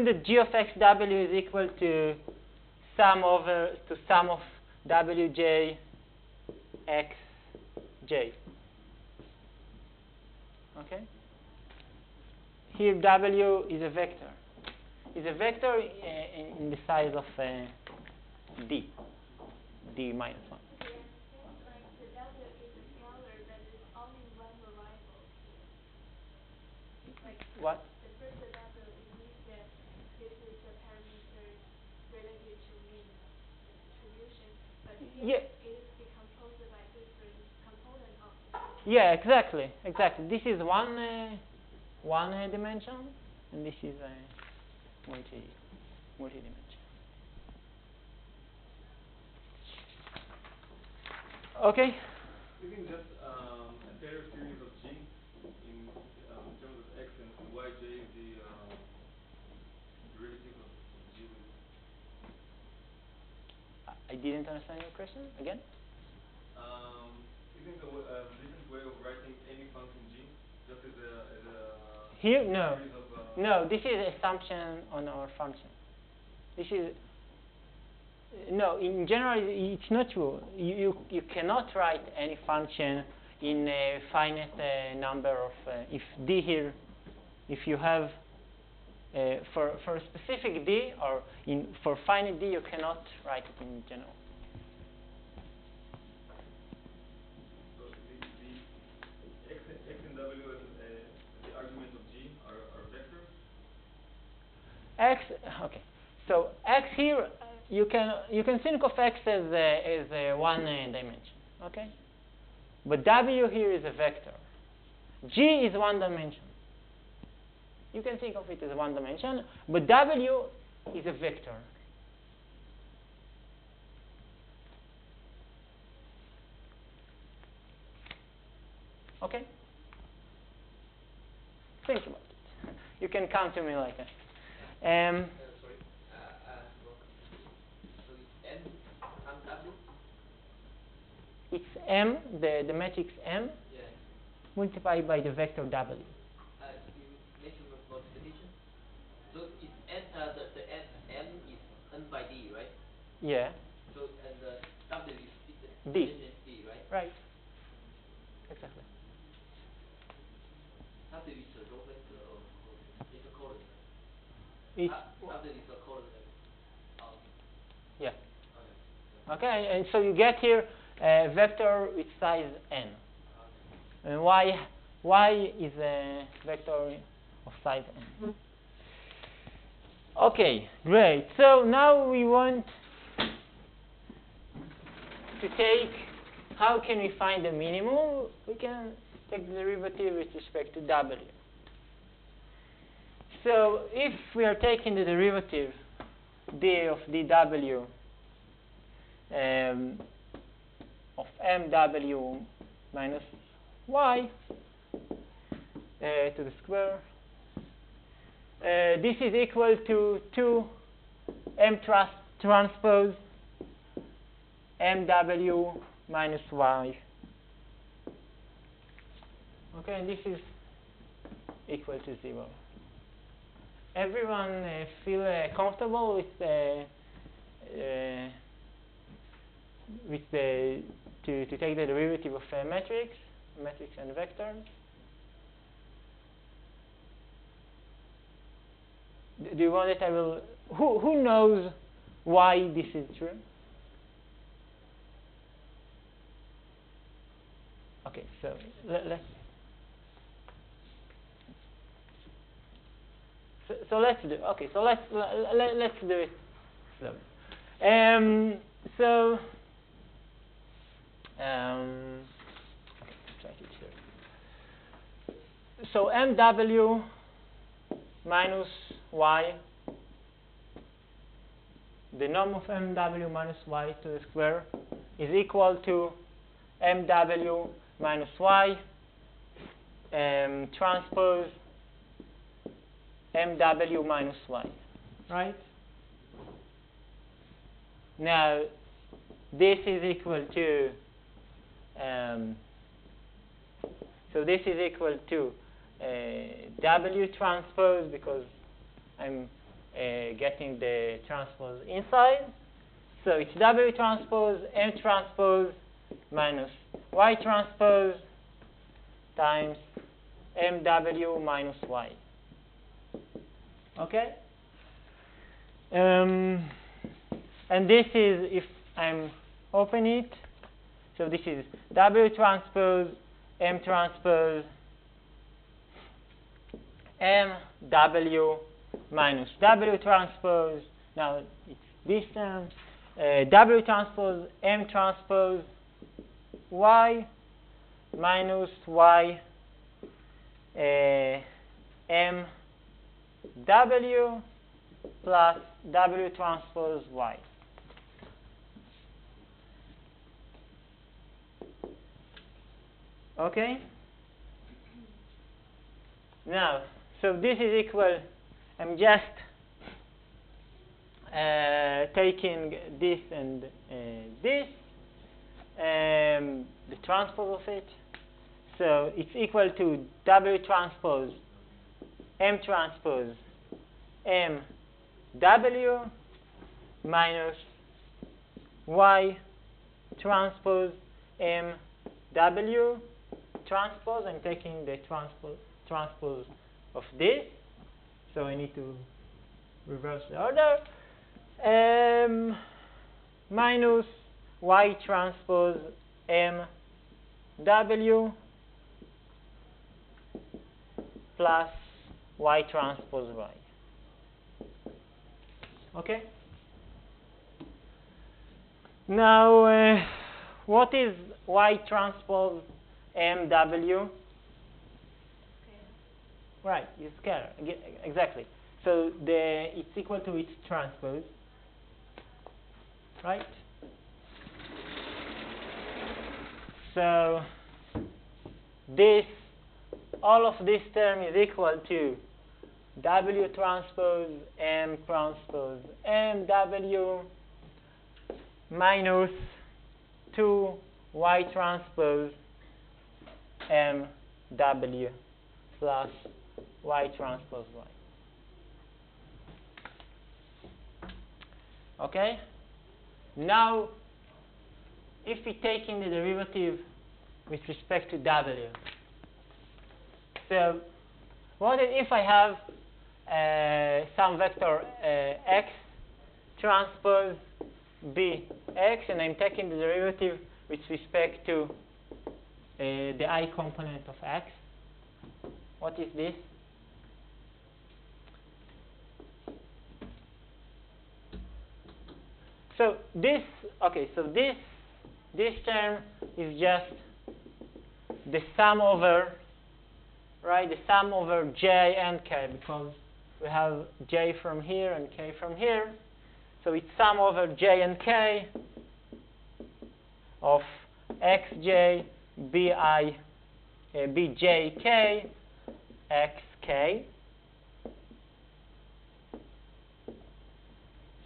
Speaker 1: that g of x w is equal to sum of wj x j. Okay. Here w is a vector. Is a vector in the size of d minus 1.
Speaker 2: Okay, and it seems like the W is a scalar, but it's only one variable here. Like
Speaker 1: What?
Speaker 2: the first W, it means that this is the parameters related to mean distribution, but here
Speaker 1: Yeah.
Speaker 2: it is decomposed by different component of the system.
Speaker 1: Yeah, exactly. This is one dimension, and this is a multi-dimension. Okay.
Speaker 3: You can just a Taylor series of g in terms of x and yj is the derivative of g with.
Speaker 1: I didn't understand your question again.
Speaker 3: Isn't a different way of writing any function g just as a
Speaker 1: Here, no.
Speaker 3: series of
Speaker 1: No, this is assumption on our function. This is no. In general, it's not true. You cannot write any function in a finite number of if d here, if you have for a specific d or for finite d, you cannot write it in general.
Speaker 3: So the x and w as the argument of g are vectors.
Speaker 1: X, okay. So x here, you can think of x as a one dimension, okay? But w here is a vector. G is one dimension. You can think of it as one dimension, but w is a vector. Okay? Think about it. You can come to me later.
Speaker 6: Sorry, one question. So it's n times w?
Speaker 1: It's m, the matrix m,
Speaker 6: Yeah.
Speaker 1: multiplied by the vector w.
Speaker 6: You mentioned multiplication. So it's n. The n m is n by d, right?
Speaker 1: Yeah.
Speaker 6: So and the w is
Speaker 1: D.
Speaker 6: d, right?
Speaker 1: Right. Exactly.
Speaker 6: W is a row vector or it's a column.
Speaker 1: It's
Speaker 6: W is a column.
Speaker 1: yeah.
Speaker 6: Okay.
Speaker 1: Okay, and so you get here a vector with size n. And y is a vector of size n. Okay, great. So now we want to take, how can we find the minimum? We can take the derivative with respect to w. So if we are taking the derivative d of dw of mw minus y to the square, this is equal to 2 m transpose mw minus y. Okay, and this is equal to 0. Everyone feel comfortable with the to take the derivative of a matrix and vectors? Do you want that I will? Who knows why this is true? Okay, so let's. So let's do. Okay, so let's do it slowly. Okay, try to here. So mw minus y, the norm of mw minus y to the square is equal to mw minus y transpose mw minus y, right? Now, this is equal to, so this is equal to w transpose, because I'm getting the transpose inside. So it's w transpose m transpose minus y transpose times mw minus y. Okay? And this is, if I'm open it, so this is w transpose m transpose mw minus w transpose. Now it's this term, w transpose m transpose y minus y m w plus w transpose y. Okay? Now, so this is equal, I'm just taking this and this, the transpose of it. So it's equal to w transpose m transpose m w minus y transpose m w transpose. I'm taking the transpose of this, so I need to reverse the order, minus y transpose m w plus y transpose y. Okay? Now, what is y transpose mw? Right, it's scalar. Exactly. So it's equal to its transpose, right? So all of this term is equal to w transpose m transpose mw minus 2 y transpose mw plus y transpose y. Okay? Now, if we take in the derivative with respect to w, so what if I have some vector x transpose bx, and I'm taking the derivative with respect to the I component of x. What is this? So this, okay, so this term is just the sum over, right, the sum over j and k, because we have j from here and k from here. So it's sum over j and k of xj bjk xk.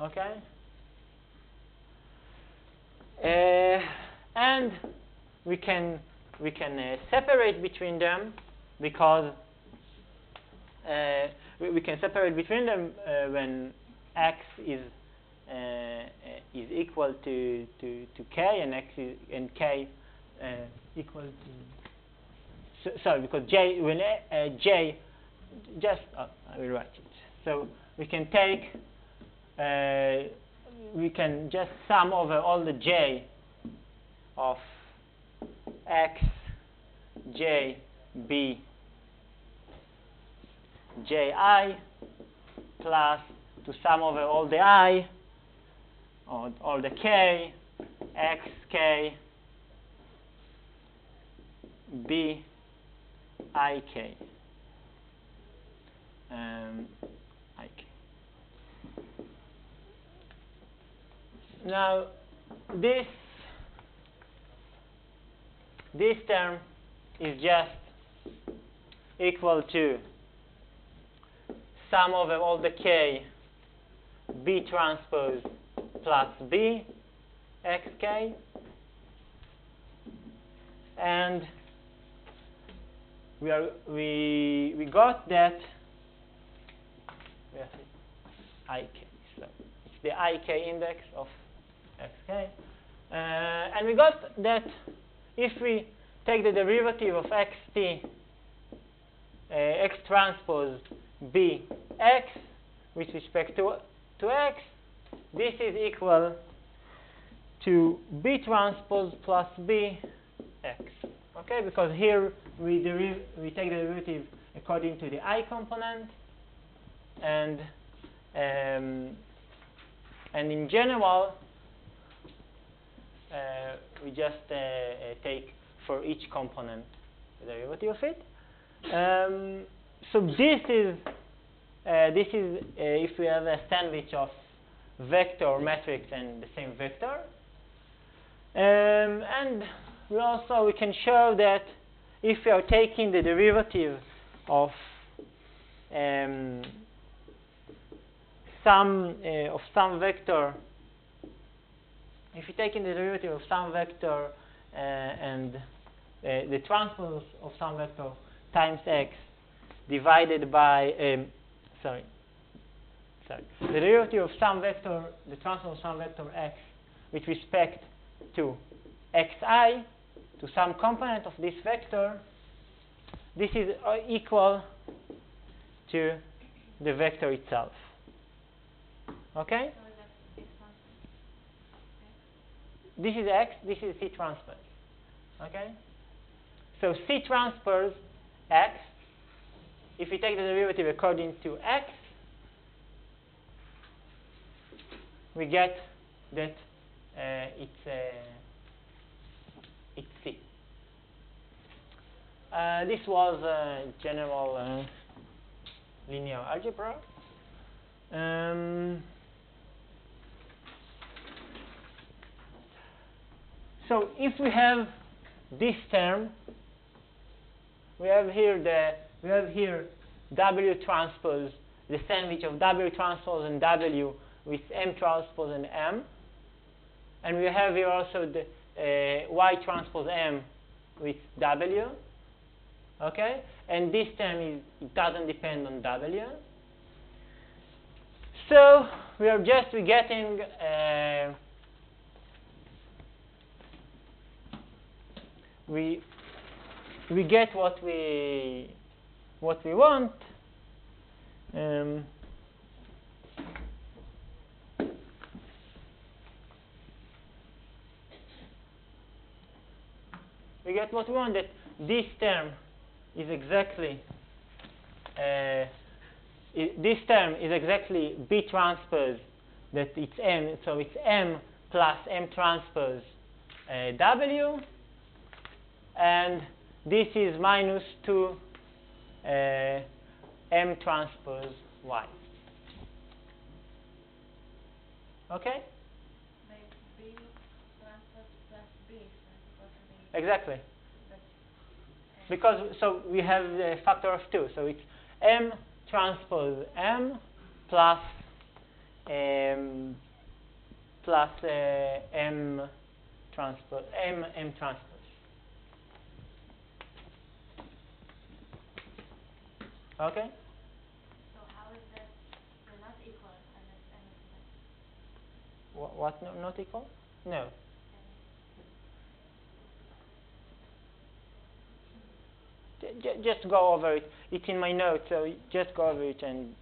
Speaker 1: Okay? And we can separate between them, because we can separate between them when x is equal to k, and k equal to, sorry, because j, when j, just I will write it. So we can take we can just sum over all the j of x, j, b, j, I, plus to sum over all the I, or all the k, x, k, b, I, k, I, k. Now, this term is just equal to sum over all the k, b transpose plus b xk, and we got that ik. So it's the ik index of xk, and we got that if we take the derivative of xt x transpose b x with respect to x, this is equal to b transpose plus b x. Okay, because here we take the derivative according to the I component, and in general we just take for each component the derivative of it. So this is if we have a sandwich of vector matrix and the same vector, and we can show that if we are taking the derivative of some vector, if you're taking the derivative of some vector and the transpose of some vector times x divided by the derivative of some vector, the transpose of some vector x with respect to xi, to some component of this vector, this is equal to the vector itself. Okay?
Speaker 2: So that's x transpose x.
Speaker 1: This is x, this is C transpose. Okay? So C transpose x, if we take the derivative according to x, we get that it's C. This was general linear algebra. So if we have this term, we have here W transpose, the sandwich of W transpose and W with M transpose and M, and we have here also the Y transpose M with W. Okay, and this term it doesn't depend on W. So we're getting we get what we want. we get what we want, that this term is exactly this term is exactly B transpose, that it's M, so it's M plus M transpose W, and this is minus 2 M transpose Y. Okay?
Speaker 2: Like B transpose plus B is supposed to be.
Speaker 1: Exactly.
Speaker 2: But,
Speaker 1: Because so we have a factor of 2, so it's M transpose M plus M transpose M transpose. Okay.
Speaker 2: so how is that they're not equal unless M is less?
Speaker 1: What not equal? No. Just go over it. It's in my notes, so just go over it and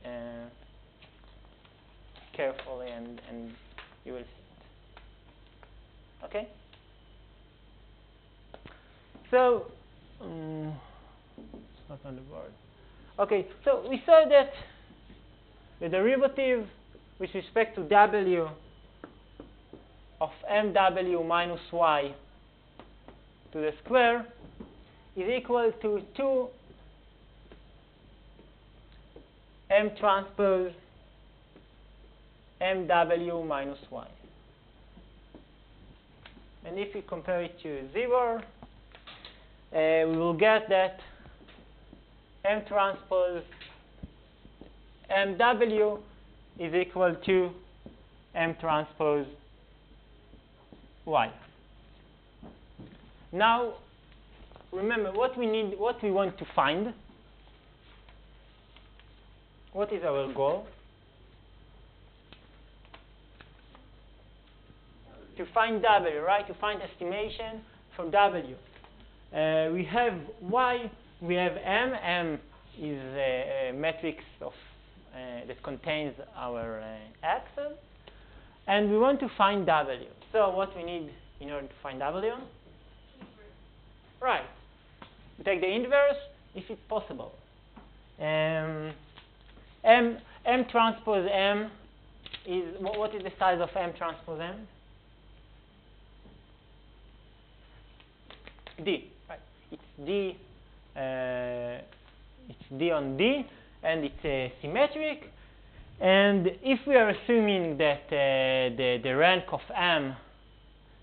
Speaker 1: carefully, and you will see it. Okay. So it's not on the board. Okay. So we saw that the derivative with respect to W of mw minus y to the square is equal to 2 M transpose mw minus y. And if we compare it to 0, we will get that M transpose mw is equal to M transpose y. Now, remember what we need, what we want to find. What is our goal? To find W, right? To find estimation for W. We have Y, we have M. M is a matrix of that contains our axes, and we want to find W. So what we need in order to find W? Right. We take the inverse if it's possible. M transpose M is, what is the size of M transpose M? D, right? It's D. It's D on D, and it's symmetric. And if we are assuming that the rank of M,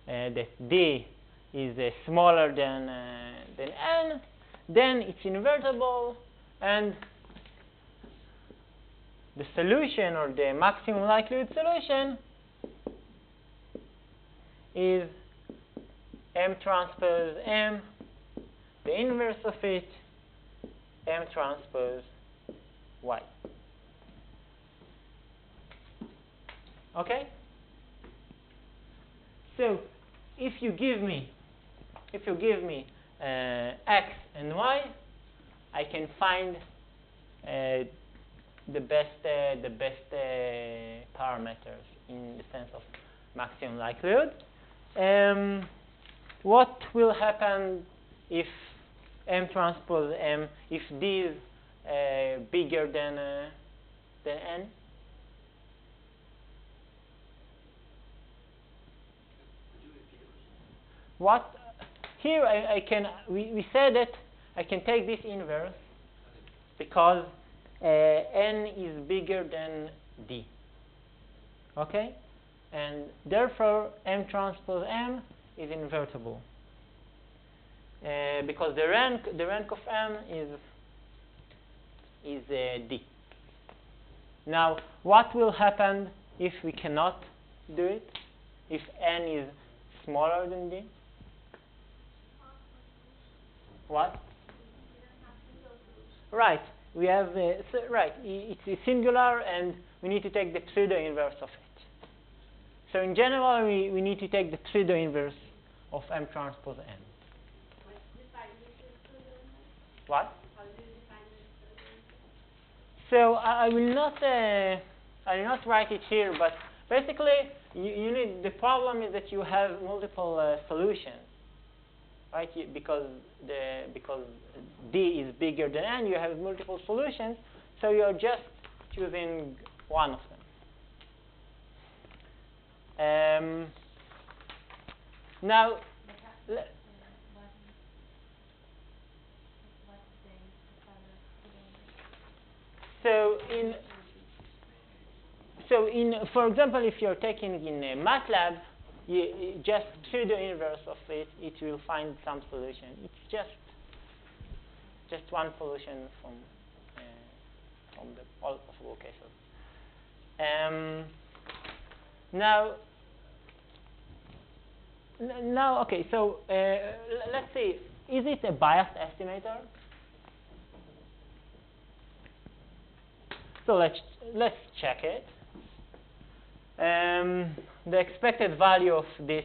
Speaker 1: that D is smaller than N, then it's invertible, and the solution, or the maximum likelihood solution, is M transpose M, the inverse of it, M transpose Y. Okay? So if you give me X and Y, I can find the best parameters in the sense of maximum likelihood. What will happen if M transpose M, if D is bigger than N? What here I can, we said that I can take this inverse because N is bigger than D. Okay, and therefore M transpose M is invertible because the rank of M is D. Now, what will happen if we cannot do it? If N is smaller than D? What? Right. We have right. It's singular, and we need to take the pseudo inverse of it. So in general, we need to take the pseudo inverse of M transpose N.
Speaker 2: What's defined as the pseudo inverse?
Speaker 1: What?
Speaker 2: How do you define the pseudo inverse?
Speaker 1: So I will not write it here, but basically you need, the problem is that you have multiple solutions, right? Because D is bigger than n, you have multiple solutions, so you're just choosing one of them. Now, for example, if you're taking in MATLAB, you just pseudo inverse of it, it will find some solution. It's just one solution from all possible cases. Now, okay. So let's see. Is it a biased estimator? So let's check it. The expected value of this.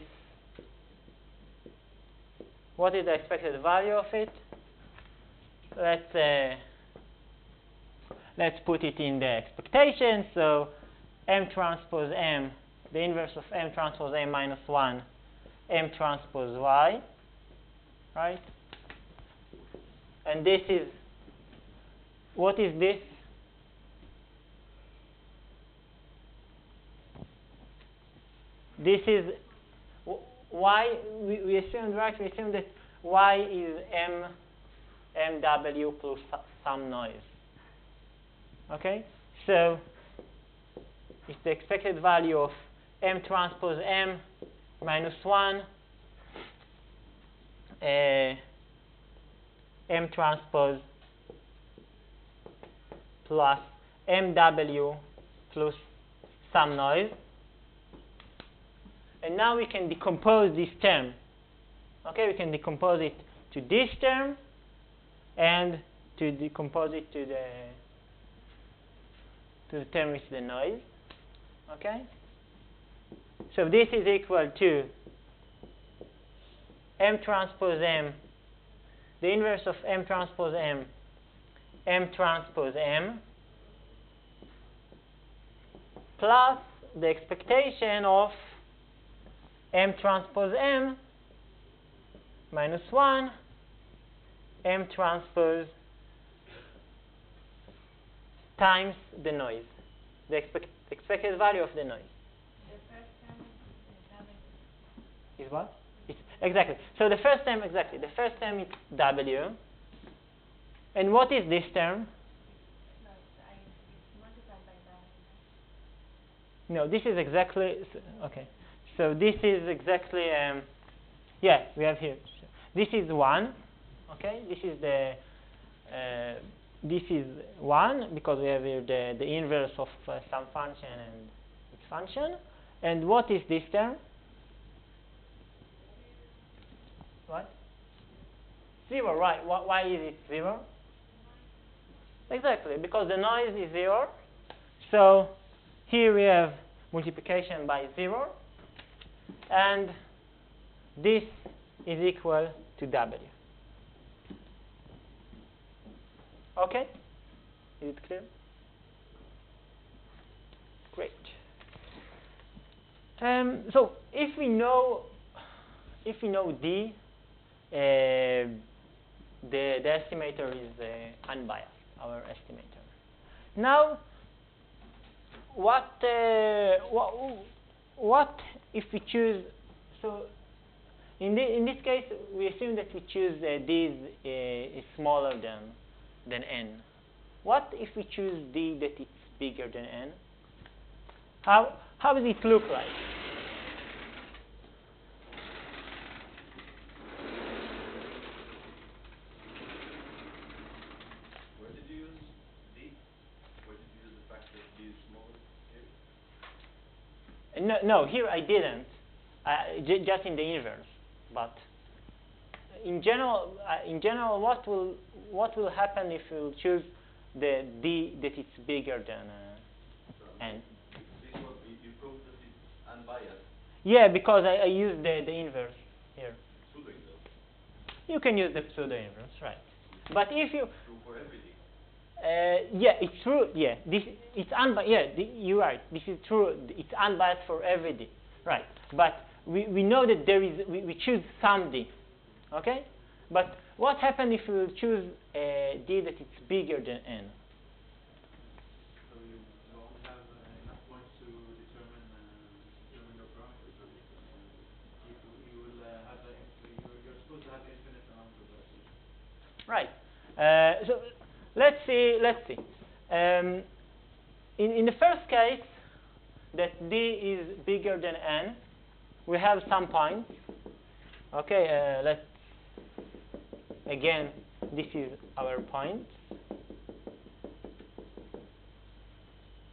Speaker 1: What is the expected value of it? Let's put it in the expectation. So M transpose M, the inverse of M transpose M minus 1, M transpose Y, right? And this is, what is this? This is Y, we assumed, right? We assumed that Y is MW plus some noise. Okay? So it's the expected value of M transpose M minus 1, M transpose plus MW plus some noise. And now we can decompose this term. Okay, we can decompose it to this term and to decompose it to the term with the noise. Okay? So this is equal to M transpose M, the inverse of M transpose M, M transpose M, plus the expectation of M transpose M minus 1, M transpose times the noise, the expected value of the noise.
Speaker 2: The first term is
Speaker 1: Is what? Exactly. So the first term, exactly. The first term is W. And what is this term?
Speaker 2: No, it's multiplied by W.
Speaker 1: No, this is exactly, okay. So this is exactly, yeah, we have here. This is 1, okay? This is this is 1 because we have here the inverse of some function and its function. And what is this term? What? 0, right. Why is it 0? Exactly, because the noise is 0. So here we have multiplication by 0. And this is equal to W. Okay? Is it clear? Great. So if we know D, the estimator is unbiased, our estimator. Now, what if we choose? So in this case, we assume that we choose D is smaller than N. What if we choose D that it's bigger than N? How does it look like?
Speaker 3: Where did you use D? Where did you use the fact that D is smaller here?
Speaker 1: No, here I didn't. Just in the inverse. But in general, what will happen if you choose the D that it's bigger than N?
Speaker 3: This one, you proved that it's unbiased.
Speaker 1: Yeah, because I use the inverse here.
Speaker 3: Pseudo inverse.
Speaker 1: You can use the pseudo inverse, right? But if you
Speaker 3: True for everything.
Speaker 1: yeah, it's true. Yeah, it's unbiased. Yeah, you're right. This is true. It's unbiased for every D, right? But we know that there is we choose some D. Okay? But what happens if we choose a d that is bigger than n?
Speaker 7: So you won't have enough points to determine your parameters. You will have you're supposed to have infinite amount of solutions.
Speaker 1: Right. So let's see. In the first case, that d is bigger than n, we have some points. Okay. Again, this is our point.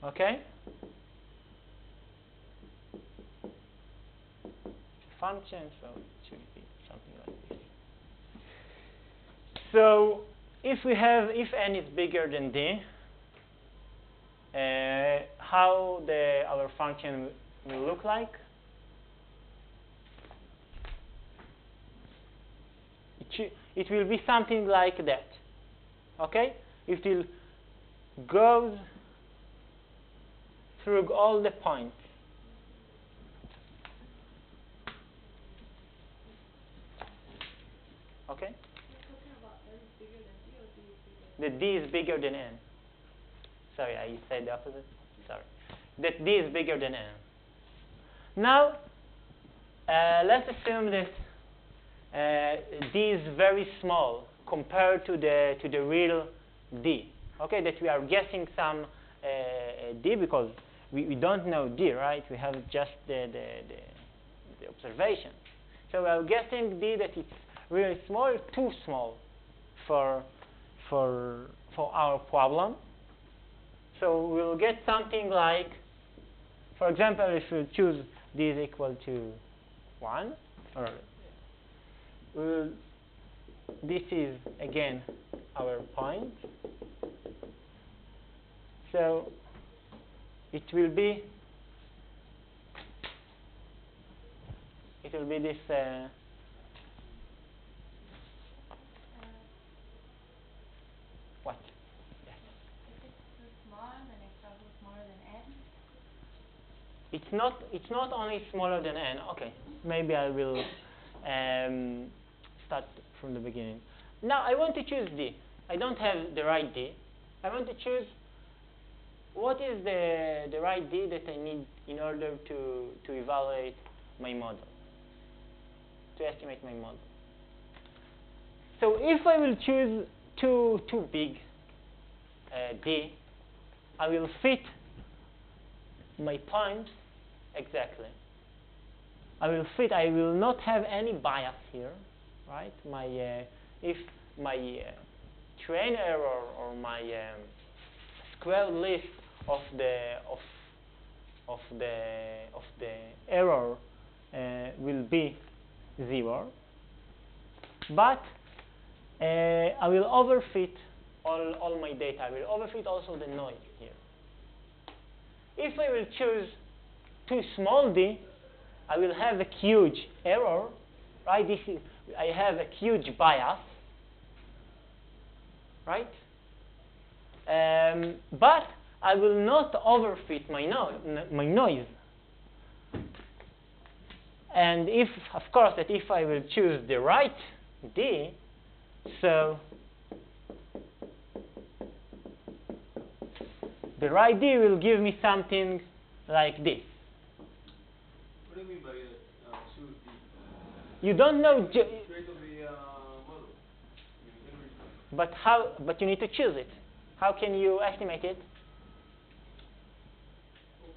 Speaker 1: Okay. Function, so it should be something like this. So if n is bigger than d, how our function will look like? It will be something like that. Okay? It will go through all the points. Okay?
Speaker 5: You're talking about n is bigger than d or d is bigger
Speaker 1: That d is bigger than n. Sorry, I said the opposite. Sorry. That d is bigger than n. Now, let's assume that d is very small compared to the real d. Okay, that we are guessing some d because we don't know d, right? We have just the observation. So we are guessing d that it's really small, too small for our problem. So we'll get something like, for example, if we choose d is equal to 1, or this is again our point. So it will be this. What? Yes.
Speaker 2: If it's too small, then it's also smaller than n.
Speaker 1: It's not only smaller than n. Okay, maybe I will start from the beginning. Now I want to choose d. I don't have the right d. I want to choose what is the right d that I need in order to evaluate my model, to estimate my model. So if I will choose too big d, I will fit my points exactly. I will not have any bias here, right? If my train error or my square list of the error will be 0, but I will overfit all my data. I will overfit also the noise here. If I will choose too small d, I will have a huge error, right? I have a huge bias, right? But I will not overfit my noise. And of course, if I will choose the right d, so the right d will give me something like this.
Speaker 3: What do you mean by choose d?
Speaker 1: You don't know,
Speaker 3: Straight of the model.
Speaker 1: but how? But you need to choose it. How can you estimate it?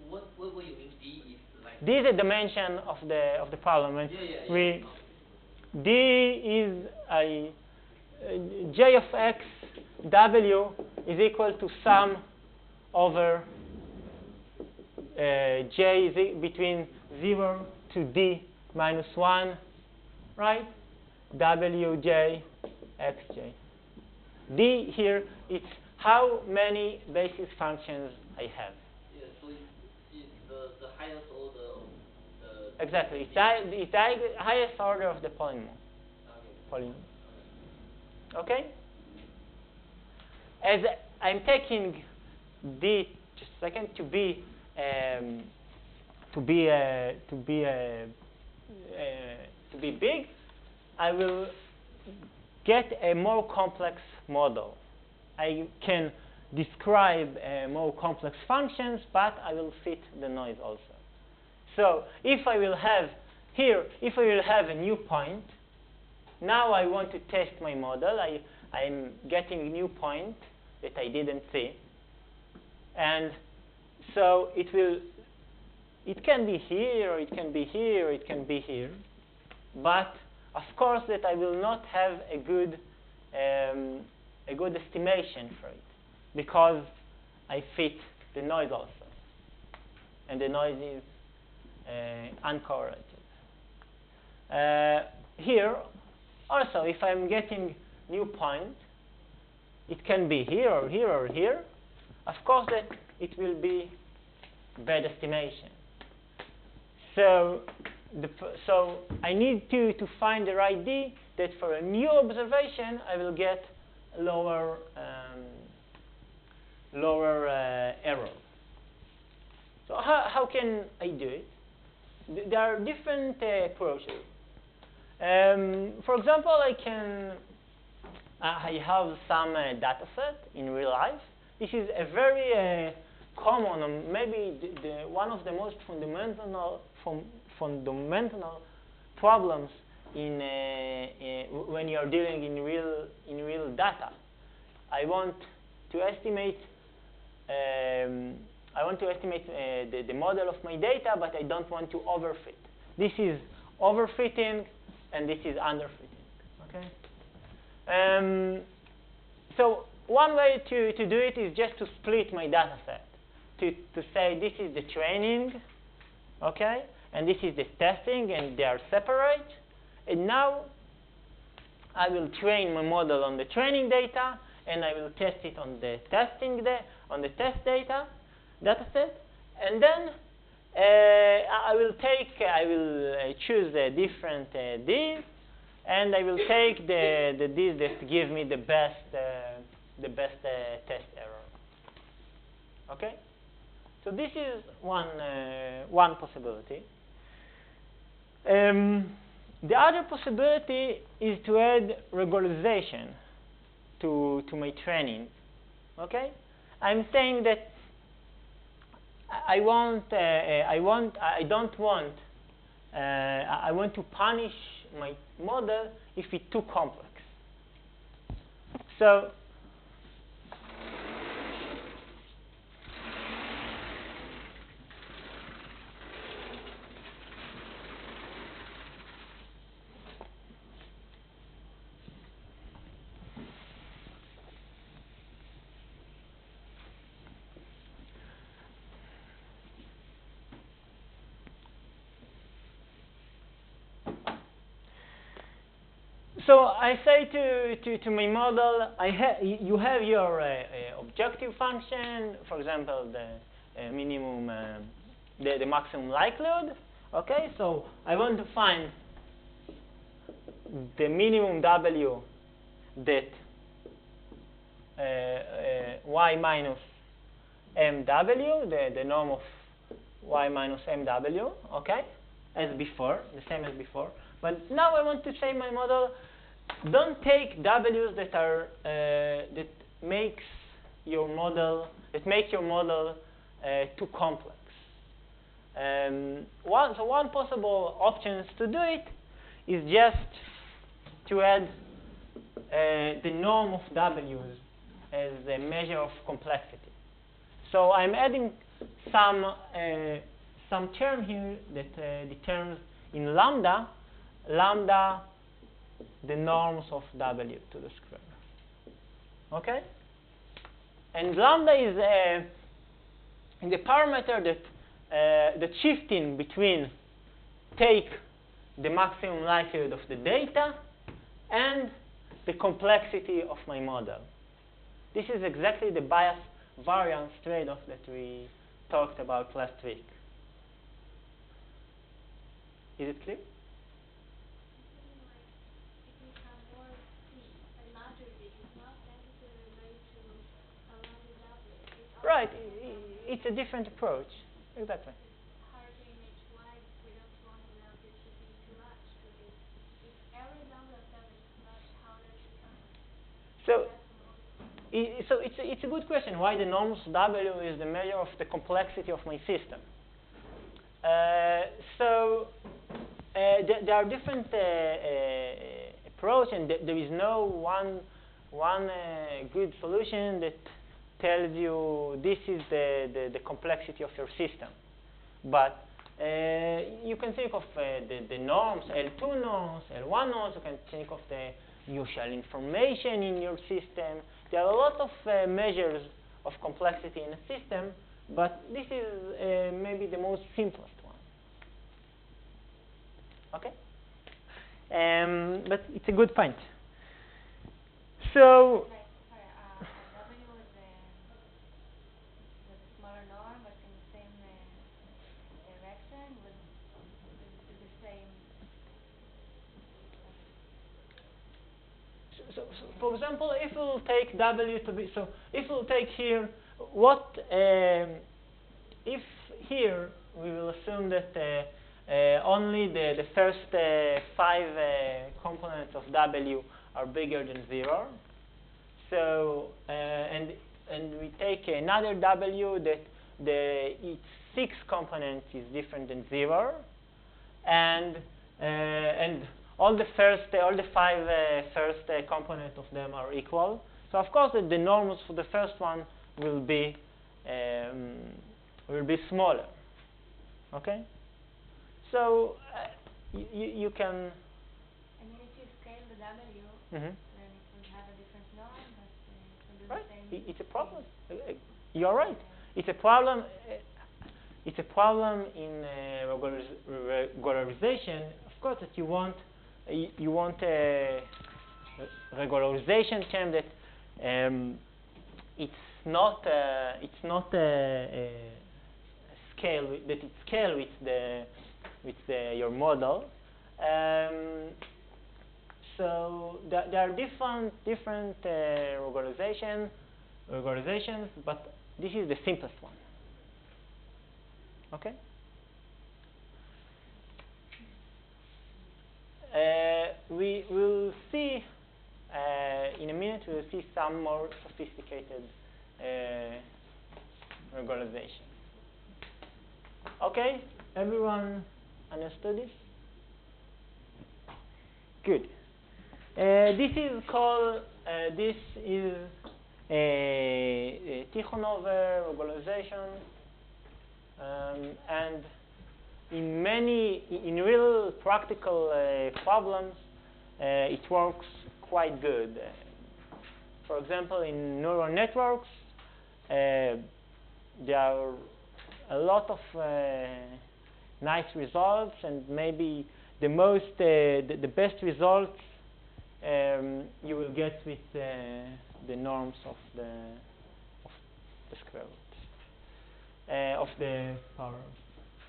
Speaker 6: What will you mean d is like?
Speaker 1: D is a dimension of the problem. And d is j of x w is equal to sum over j is between 0 to d minus 1, right? wj xj. D here, it's how many basis functions I have.
Speaker 6: Yeah, so it's the highest order of the...
Speaker 1: Exactly. It's the highest order of the polynomial.
Speaker 6: Okay.
Speaker 1: Okay? As I'm taking d, just a second, to be big, I will get a more complex model. I can describe more complex functions, but I will fit the noise also. So if I will have here, if I will have a new point, now I want to test my model. I'm getting a new point that I didn't see. And so it can be here, or it can be here, or it can be here. But of course that I will not have a good estimation for it, because I fit the noise also. And the noise is uncorrelated. Here, also, if I'm getting new point, it can be here, or here, or here. Of course that it will be bad estimation. So I need to find the right D that for a new observation I will get lower error. So how can I do it? There are different approaches. For example, I have some data set in real life. This is a very common, maybe one of the most fundamental problems when you are dealing in real data. I want to estimate the model of my data, but I don't want to overfit. This is overfitting, and this is underfitting. Okay. So one way to do it is just to split my data set. To say this is the training, okay, and this is the testing, and they are separate. And now I will train my model on the training data, and I will test it on the test data set, and then I will choose the different Ds, and I will take the Ds that give me the best test error. Okay. So this is one possibility. The other possibility is to add regularization to my training. Okay, I'm saying that I want to punish my model if it's too complex. So I say to my model, you have your objective function, for example, the minimum, the maximum likelihood. Okay, so I want to find the minimum W that y minus mw, the norm of y minus mw. Okay, as before, the same as before. But now I want to say my model, don't take W's that are that make your model too complex. One possible options to do it is just to add the norm of W's as a measure of complexity. So I'm adding some term here that determines in lambda the norms of W to the square. Okay? And lambda is the parameter that shifting between take the maximum likelihood of the data and the complexity of my model. This is exactly the bias variance trade-off that we talked about last week. Is it clear? Right, it's a different approach. Exactly.
Speaker 2: Hard to image why we don't want the value to be too large. If every lambda set is too large,
Speaker 1: So it's a good question why the norms W is the measure of the complexity of my system. There are different approaches, and there is no one good solution that tells you this is the complexity of your system. But you can think of the norms, L2 norms, L1 norms. You can think of the usual information in your system. There are a lot of measures of complexity in a system, but this is maybe the most simplest one. Okay? But it's a good point. So,
Speaker 2: Sorry, W was a smaller norm, but in the same direction with the same.
Speaker 1: So, for example, if we'll take W to be, so if we'll take here, what, if here we will assume that only the first 5 components of W are bigger than 0. So, and we take another W that its 6 components is different than 0, and all the 5 first components of them are equal. So of course the norms for the first one will be smaller. Okay. So you can.
Speaker 2: I mean, if you scale the W, then it will have a different norm, but it will do
Speaker 1: Right.
Speaker 2: the same.
Speaker 1: It's a problem. You're right. It's a problem. It's a problem in regularization. Of course, that you want a regularization term that it's not a scale that it scale with your model. So there are different regularizations, but this is the simplest one. Okay. We will see in a minute. We will see some more sophisticated regularization. Okay, everyone understood this? Good. This is called. This is a Tikhonov regularization, and in real practical problems, it works quite good. For example, in neural networks, there are a lot of nice results, and maybe the best results you will get with the norms of the square root of the power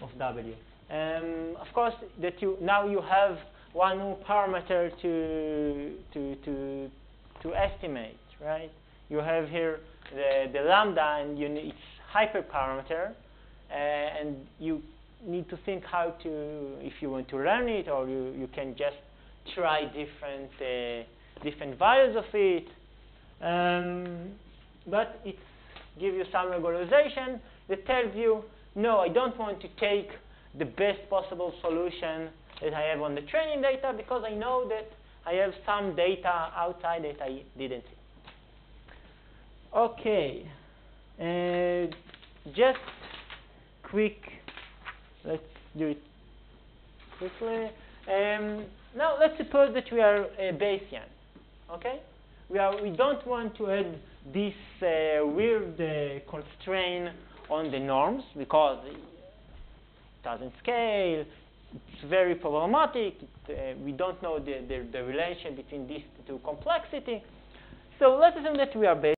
Speaker 1: of W. Of course, that now you have one more parameter to estimate, right? You have here the lambda, and it's hyperparameter, and you need to think how to, if you want to learn it, or you can just try different values of it. But it gives you some regularization that tells you, no, I don't want to take the best possible solution that I have on the training data, because I know that I have some data outside that I didn't see. Okay, just quick, let's do it quickly. Now let's suppose that we are Bayesian, okay? We don't want to add this weird constraint on the norms, because it doesn't scale. It's very problematic. We don't know the relation between these two complexity. So let's assume that we are Bayesian.